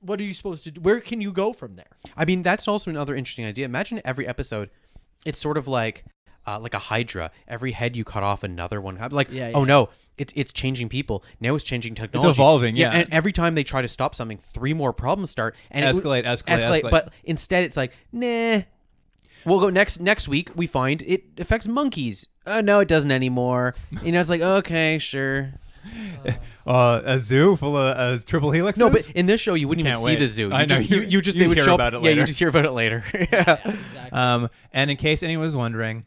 What are you supposed to do? Where can you go from there? I mean, that's also another interesting idea. Imagine every episode, it's sort of like a Hydra. Every head you cut off, another one. Like, oh no, it's changing people. Now it's changing technology. It's evolving, yeah. And every time they try to stop something, 3 more problems start. And Escalate. But instead, it's like, nah. We'll go next week. We find it affects monkeys. No, it doesn't anymore. It's like, okay, sure. A zoo full of triple helixes? No, but in this show, you wouldn't even Can't see wait. the zoo. I know. You just they You would hear show about it Yeah, later. you just hear about it later. Exactly. And in case anyone was wondering,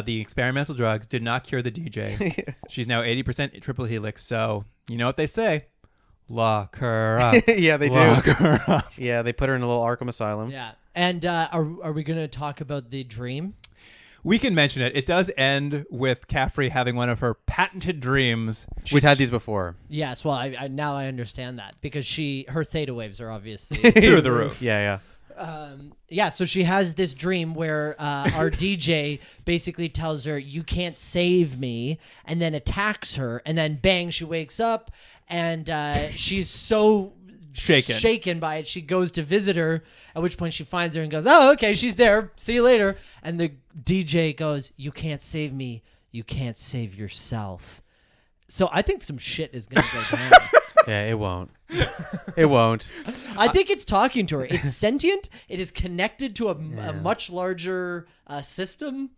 the experimental drugs did not cure the DJ. She's now 80% triple helix. So you know what they say: lock her up. Yeah, they Lock do. her up. Yeah, they put her in a little Arkham asylum. Yeah. And are we going to talk about the dream? We can mention it. It does end with Caffrey having one of her patented dreams. She's had these before. Yes. Well, I now I understand that because her theta waves are obviously Through the roof. Yeah. Yeah, so she has this dream where our DJ basically tells her, you can't save me, and then attacks her, and then bang, she wakes up, and she's so shaken by it, she goes to visit her, at which point she finds her and goes, oh, okay, she's there, see you later. And the DJ goes, you can't save me, you can't save yourself. So I think some shit is going to go down. Yeah, it won't. It won't. I think it's talking to her. It's sentient. It is connected to a much larger system.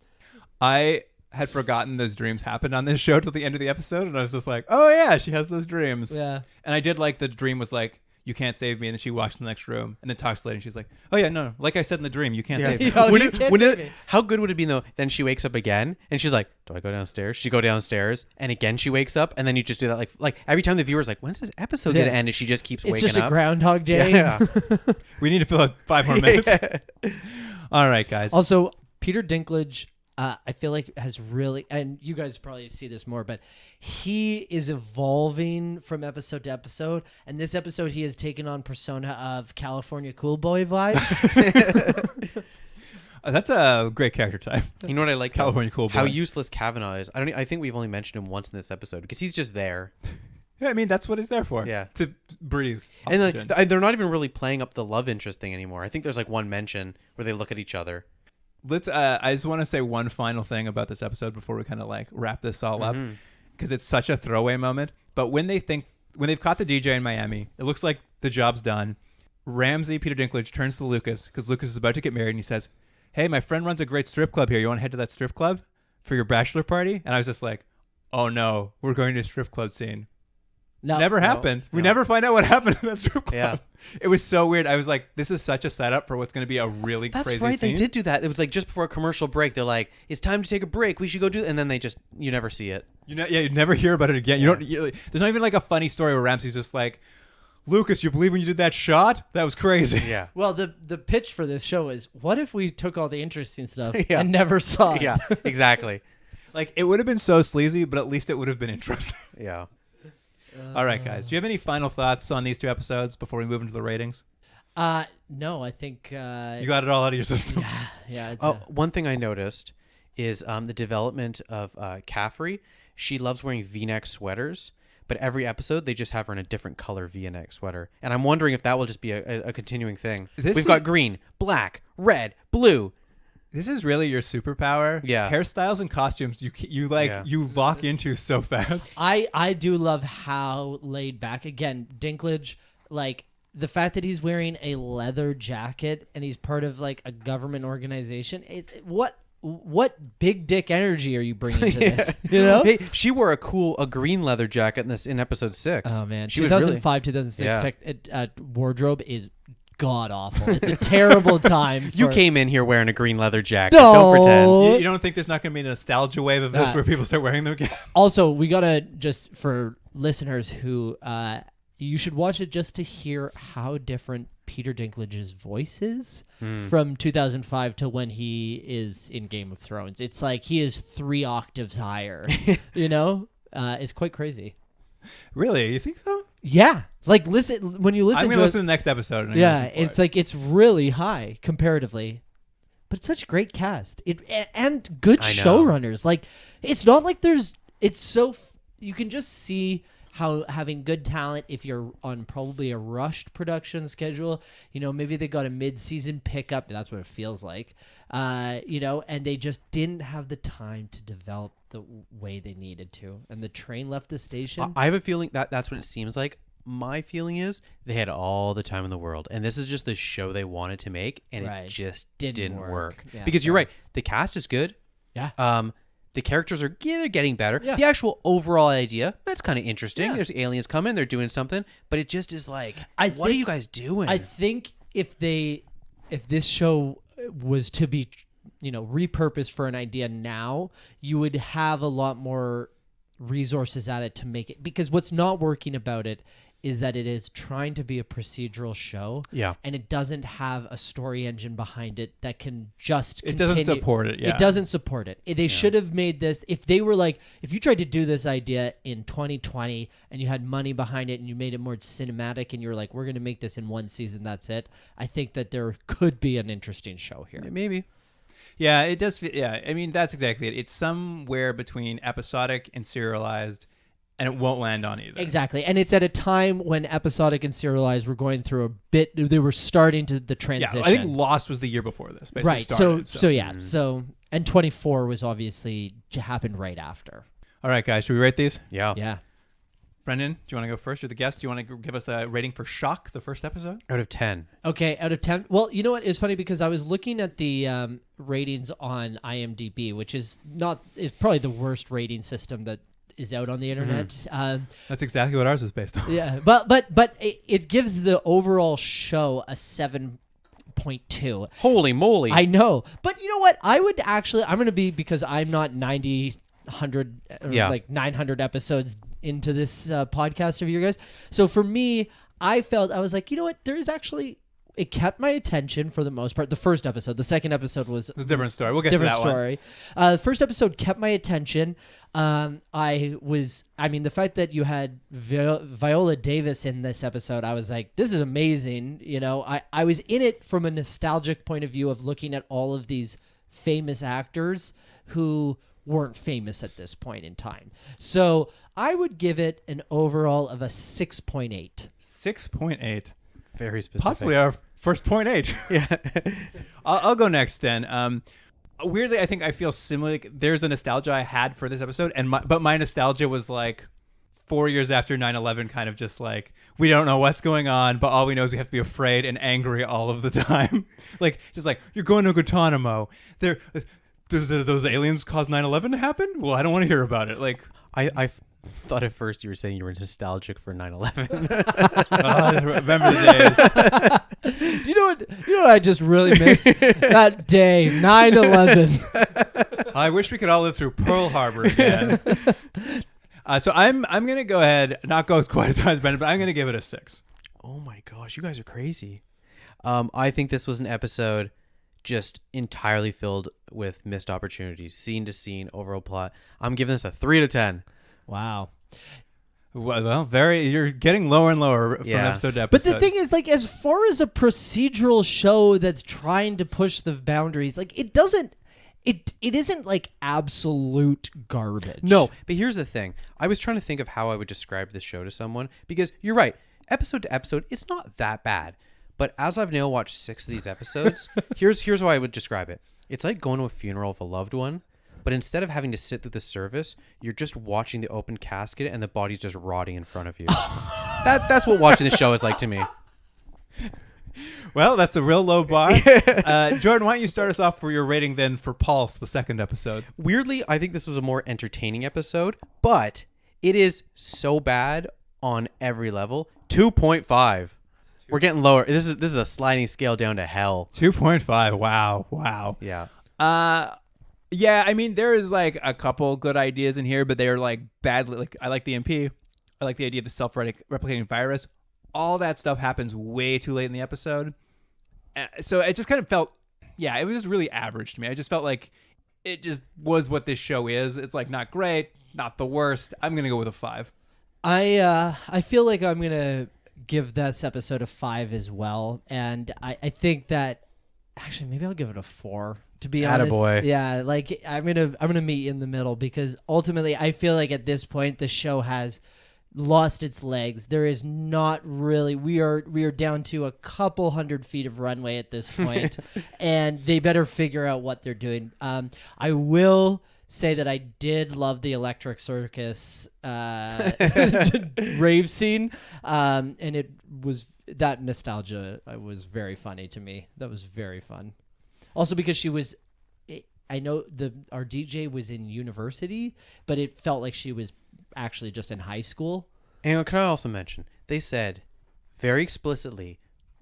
I had forgotten those dreams happened on this show till the end of the episode, and I was just like, oh yeah, she has those dreams. Yeah. And I did like the dream was like, you can't save me, and then she walks in the next room and then talks later and she's like, oh yeah, no, like I said in the dream, you can't save me. Oh, you can't save me. How good would it be though? Then she wakes up again and she's like, "Do I go downstairs?" She go downstairs and again she wakes up and then you just do that like every time the viewer's like, "When's this episode gonna end?" And she just keeps It's waking just up. a Groundhog Day. Yeah. We need to fill out 5 more minutes. All right, guys. Also, Peter Dinklage, I feel like has really, and you guys probably see this more, but he is evolving from episode to episode. And this episode, he has taken on persona of California Cool Boy vibes. That's a great character type. You know what I like? California cool boy. How useless Kavanaugh is. I think we've only mentioned him once in this episode because he's just there. Yeah, I mean, that's what he's there for. Yeah. To breathe. And oxygen. they're not even really playing up the love interest thing anymore. I think there's like one mention where they look at each other. Let's. I just want to say one final thing about this episode before we kind of like wrap this all up, because it's such a throwaway moment. But when they've caught the DJ in Miami, it looks like the job's done. Ramsey, Peter Dinklage, turns to Lucas because Lucas is about to get married, and he says, "Hey, my friend runs a great strip club here. You want to head to that strip club for your bachelor party?" And I was just like, "Oh no, we're going to a strip club scene." No, Never happens. We never find out what happened in that strip club. Yeah. It was so weird. I was like, this is such a setup for what's going to be a really That's crazy right. scene. They did do that. It was like just before a commercial break. They're like, "It's time to take a break. We should go do." And then you never see it. You never hear about it again. There's not even like a funny story where Ramsey's just like, "Lucas, you believe when you did that shot? That was crazy." Yeah. Well, the pitch for this show is, what if we took all the interesting stuff Yeah. and never saw it? Yeah. Exactly. Like, it would have been so sleazy, but at least it would have been interesting. Yeah. All right, guys. Do you have any final thoughts on these two episodes before we move into the ratings? No, I think You got it all out of your system. yeah. It's One thing I noticed is the development of Caffrey. She loves wearing V-neck sweaters, but every episode they just have her in a different color V-neck sweater. And I'm wondering if that will just be a continuing thing. We've got green, black, red, blue. This is really your superpower. Yeah. Hairstyles and costumes you lock into so fast. I do love how laid back, again, Dinklage, like the fact that he's wearing a leather jacket and he's part of like a government organization. What big dick energy are you bringing to this? You know? Hey, she wore a green leather jacket in episode 6. Oh man, she was really 2005, 2006 Yeah. Wardrobe is god awful. It's a terrible time. You for- came in here wearing a green leather jacket. No. Don't pretend. You don't think there's not going to be a nostalgia wave of this where people start wearing them again? Also, we gotta, just for listeners who you should watch it just to hear how different Peter Dinklage's voice is from 2005 to when he is in Game of Thrones. It's like he is 3 octaves higher. You know, it's quite crazy. Really? You think so? Yeah, like listen when you listen. I'm going to to it, listen to the next episode. And yeah, it's like it's really high comparatively, but it's such a great cast. And good I know. showrunners. Like it's not like it's so you can just see how having good talent, if you're on probably a rushed production schedule, you know, maybe they got a mid-season pickup. That's what it feels like, you know, and they just didn't have the time to develop the way they needed to, and the train left the station. I have a feeling that's what it seems like. My feeling is they had all the time in the world, and this is just the show they wanted to make, and Right. it just Didn't didn't work. work. Yeah, Because you're sorry. right, the cast is good. Yeah. The characters are they're getting better. Yeah. The actual overall idea, that's kind of interesting. Yeah. There's aliens coming, they're doing something, but it just is like, what are think- you guys doing? I think if this show was to be, you know, repurposed for an idea now, you would have a lot more resources at it to make it, because what's not working about it is that it is trying to be a procedural show. Yeah. And it doesn't have a story engine behind it that can just It doesn't continue. support it, yeah. It doesn't support it. They should have made this, if they were like, if you tried to do this idea in 2020 and you had money behind it and you made it more cinematic and you were like, we're going to make this in one season, that's it. I think that there could be an interesting show here. Maybe. Yeah, it does. Yeah, I mean, that's exactly it. It's somewhere between episodic and serialized, and it won't land on either. Exactly. And it's at a time when episodic and serialized were going through a bit, they were starting to the Yeah, transition. I think Lost was the year before this. Basically right. Started, So yeah. So, and 24 was obviously happened right after. All right, guys, should we rate these? Yeah. Yeah. Brendan, do you want to go first? You're the guest. Do you want to give us the rating for Shock, the first episode? Out of 10. Okay, out of 10. Well, you know what? It's funny because I was looking at the ratings on IMDb, which is probably the worst rating system that is out on the internet. That's exactly what ours is based on. Yeah, but it gives the overall show a 7.2. Holy moly. I know, but you know what? I'm going to be, because I'm not 100 or Yeah. like 900 episodes into this podcast of you guys. So for me, I was like, you know what? There's actually it kept my attention for the most part. The first episode, the second episode was It's a different story. We'll get different to that story. The first episode kept my attention. The fact that you had Viola Davis in this episode, I was like, this is amazing. You know, I was in it from a nostalgic point of view of looking at all of these famous actors who weren't famous at this point in time. So I would give it an overall of a 6.8. 6.8. Very specific. Possibly our first 0.8. Yeah. I'll go next then. Weirdly, I think I feel similar. There's a nostalgia I had for this episode, but my nostalgia was like 4 years after 9/11, kind of just like, we don't know what's going on, but all we know is we have to be afraid and angry all of the time. Like, just like, you're going to Guantanamo. Does those aliens cause 9/11 to happen? Well, I don't want to hear about it. Like, I thought at first you were saying you were nostalgic for 9/11. I remember the days. You know what I just really miss? That day, 9/11. I wish we could all live through Pearl Harbor again. So I'm gonna go ahead, not go as quite as high as Brendan, but I'm gonna give it a 6. Oh my gosh, you guys are crazy. I think this was an episode just entirely filled with missed opportunities, scene to scene, overall plot. I'm giving this a 3 out of 10. Wow. Well, you're getting lower and lower from episode to episode. But the thing is, like, as far as a procedural show that's trying to push the boundaries, like, it isn't like absolute garbage. No, but here's the thing. I was trying to think of how I would describe this show to someone, because you're right. Episode to episode, it's not that bad. But as I've now watched 6 of these episodes, here's how I would describe it. It's like going to a funeral of a loved one, but instead of having to sit through the service, you're just watching the open casket and the body's just rotting in front of you. That's what watching the show is like to me. Well, that's a real low bar. Jordan, why don't you start us off for your rating then for Pulse, the second episode? Weirdly, I think this was a more entertaining episode, but it is so bad on every level. 2.5. We're getting lower. This is a sliding scale down to hell. 2.5. Wow. Yeah. Yeah, I mean, there is like a couple good ideas in here, but they're like badly, like, I like the MP. I like the idea of the self-replicating virus. All that stuff happens way too late in the episode. So it just kind of felt, it was just really average to me. I just felt like it just was what this show is. It's like not great, not the worst. I'm going to go with a 5. I feel like I'm going to give this episode a 5 as well. And I think that, actually, maybe I'll give it a 4. To be honest, Attaboy. Yeah, like I'm gonna meet in the middle, because ultimately I feel like at this point the show has lost its legs. There is not really, we are down to a couple 100 feet of runway at this point, and they better figure out what they're doing. I will say that I did love the Electric Circus rave scene, and it was, that nostalgia was very funny to me. That was very fun. Also because she was, I know our DJ was in university, but it felt like she was actually just in high school. And can I also mention, they said very explicitly,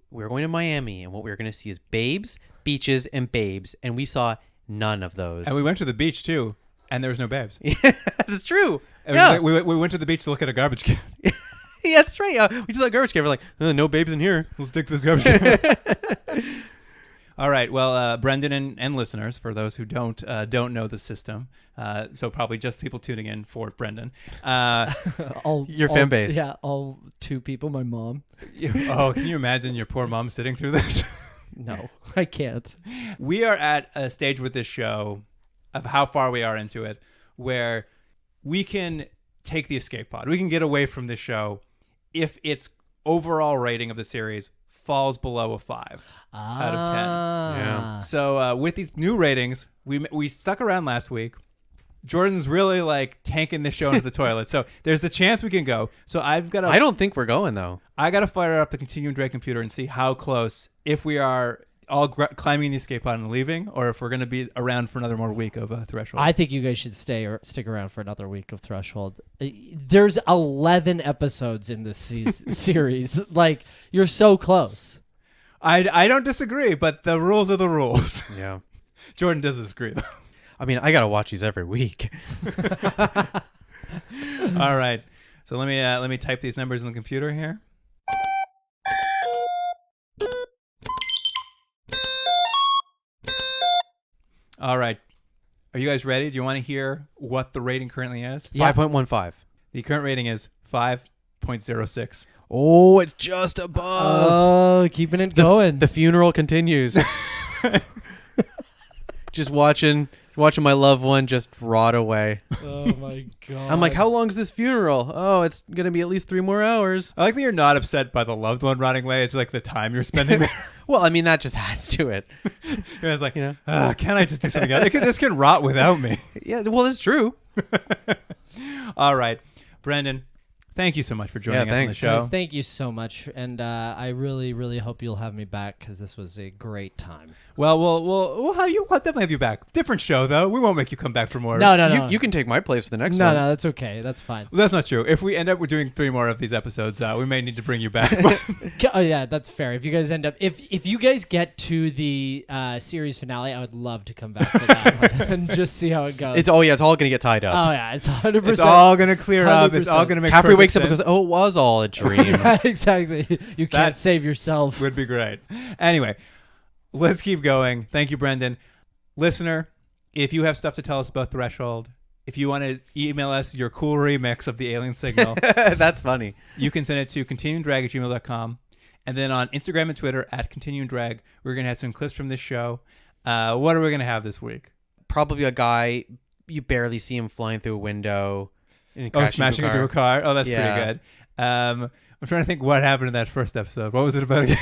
we're going to Miami, and what we're going to see is babes, beaches, and babes, and we saw none of those. And we went to the beach too, and there was no babes. Yeah, that's true. And yeah. we went to the beach to look at a garbage can. Yeah, that's right. We just saw a garbage can. We're like, no babes in here. Let's dig this garbage can. All right. Well, Brendan and listeners, for those who don't know the system, so probably just people tuning in for Brendan. Your fan base. Yeah, all 2 people, my mom. Oh, can you imagine your poor mom sitting through this? No, I can't. We are at a stage with this show of how far we are into it, where we can take the escape pod. We can get away from this show if its overall rating of the series falls below a 5 out of 10. Yeah. So with these new ratings, we stuck around last week. Jordan's really like tanking this show into the toilet. So there's a chance we can go. So I don't think we're going though. I got to fire up the Continuum Drag computer and see how close, if we are all climbing the escape pod and leaving, or if we're going to be around for another more week of Threshold. I think you guys should stick around for another week of Threshold. There's 11 episodes in this series. Like, you're so close. I don't disagree, but the rules are the rules. Yeah. Jordan does disagree, though. I mean, I got to watch these every week. All right. So let me type these numbers in the computer here. All right. Are you guys ready? Do you want to hear what the rating currently is? Yeah. 5.15. The current rating is 5.06. Oh, it's just above. Oh, keeping it going. The funeral continues. Just watching my loved one just rot away. Oh my god. I'm like, how long is this funeral? Oh, it's going to be at least 3 more hours. I like that you're not upset by the loved one rotting away. It's like the time you're spending there. Well, I mean, that just adds to it. You're just like, You know? Can't I just do something else? This can rot without me. Yeah, well, it's true. All right. Brendan, thank you so much for joining us on the thanks. show. Guys, thank you so much, and I really, really hope you'll have me back because this was a great time. Well, we'll definitely have you back. Different show, though. We won't make you come back for more. No. You can take my place for the next No, one. no, that's okay. That's fine. Well, that's not true. If we end up doing 3 more of these episodes, we may need to bring you back. Oh yeah, that's fair. If you guys end up, if you guys get to the series finale, I would love to come back for that one and just see how it goes. It's all going to get tied up. Oh yeah, it's 100%. It's all going to clear up. It's all going to make Caffrey perfect wakes up sense. and goes, "Oh, it was all a dream." Yeah, exactly. You can't That save yourself. Would be great. Anyway, let's keep going. Thank you, Brendan. Listener, if you have stuff to tell us about Threshold, if you want to email us your cool remix of the alien signal, That's funny. you can send it to continuumdrag@gmail.com. And then on Instagram and Twitter @continuumdrag, we're going to have some clips from this show. What are we going to have this week? Probably a guy, you barely see him flying through a window. And Smashing into a car. Oh, that's Yeah. pretty good. I'm trying to think what happened in that first episode. What was it about again?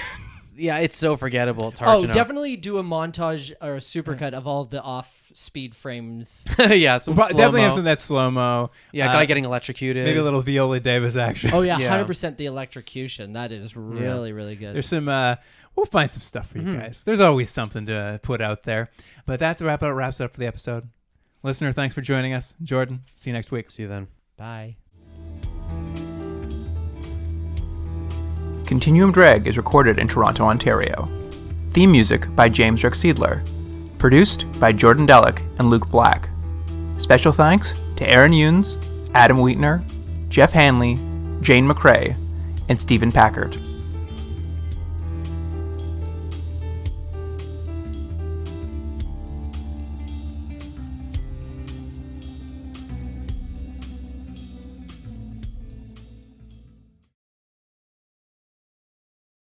Yeah, it's so forgettable. It's hard to know. Definitely do a montage or a supercut of all the off-speed frames. Yeah, some Definitely have slow-mo. some of that slow-mo. Yeah, a guy getting electrocuted. Maybe a little Viola Davis action. Oh yeah, Yeah. 100% the electrocution. That is really, really good. There's some, we'll find some stuff for you guys. There's always something to put out there. But that's wraps it up for the episode. Listener, thanks for joining us. Jordan, see you next week. See you then. Bye. Continuum Drag is recorded in Toronto, Ontario. Theme music by James Ruxsiedler. Produced by Jordan Delic and Luke Black. Special thanks to Aaron Yunes, Adam Wheatner, Jeff Hanley, Jane McRae, and Stephen Packard.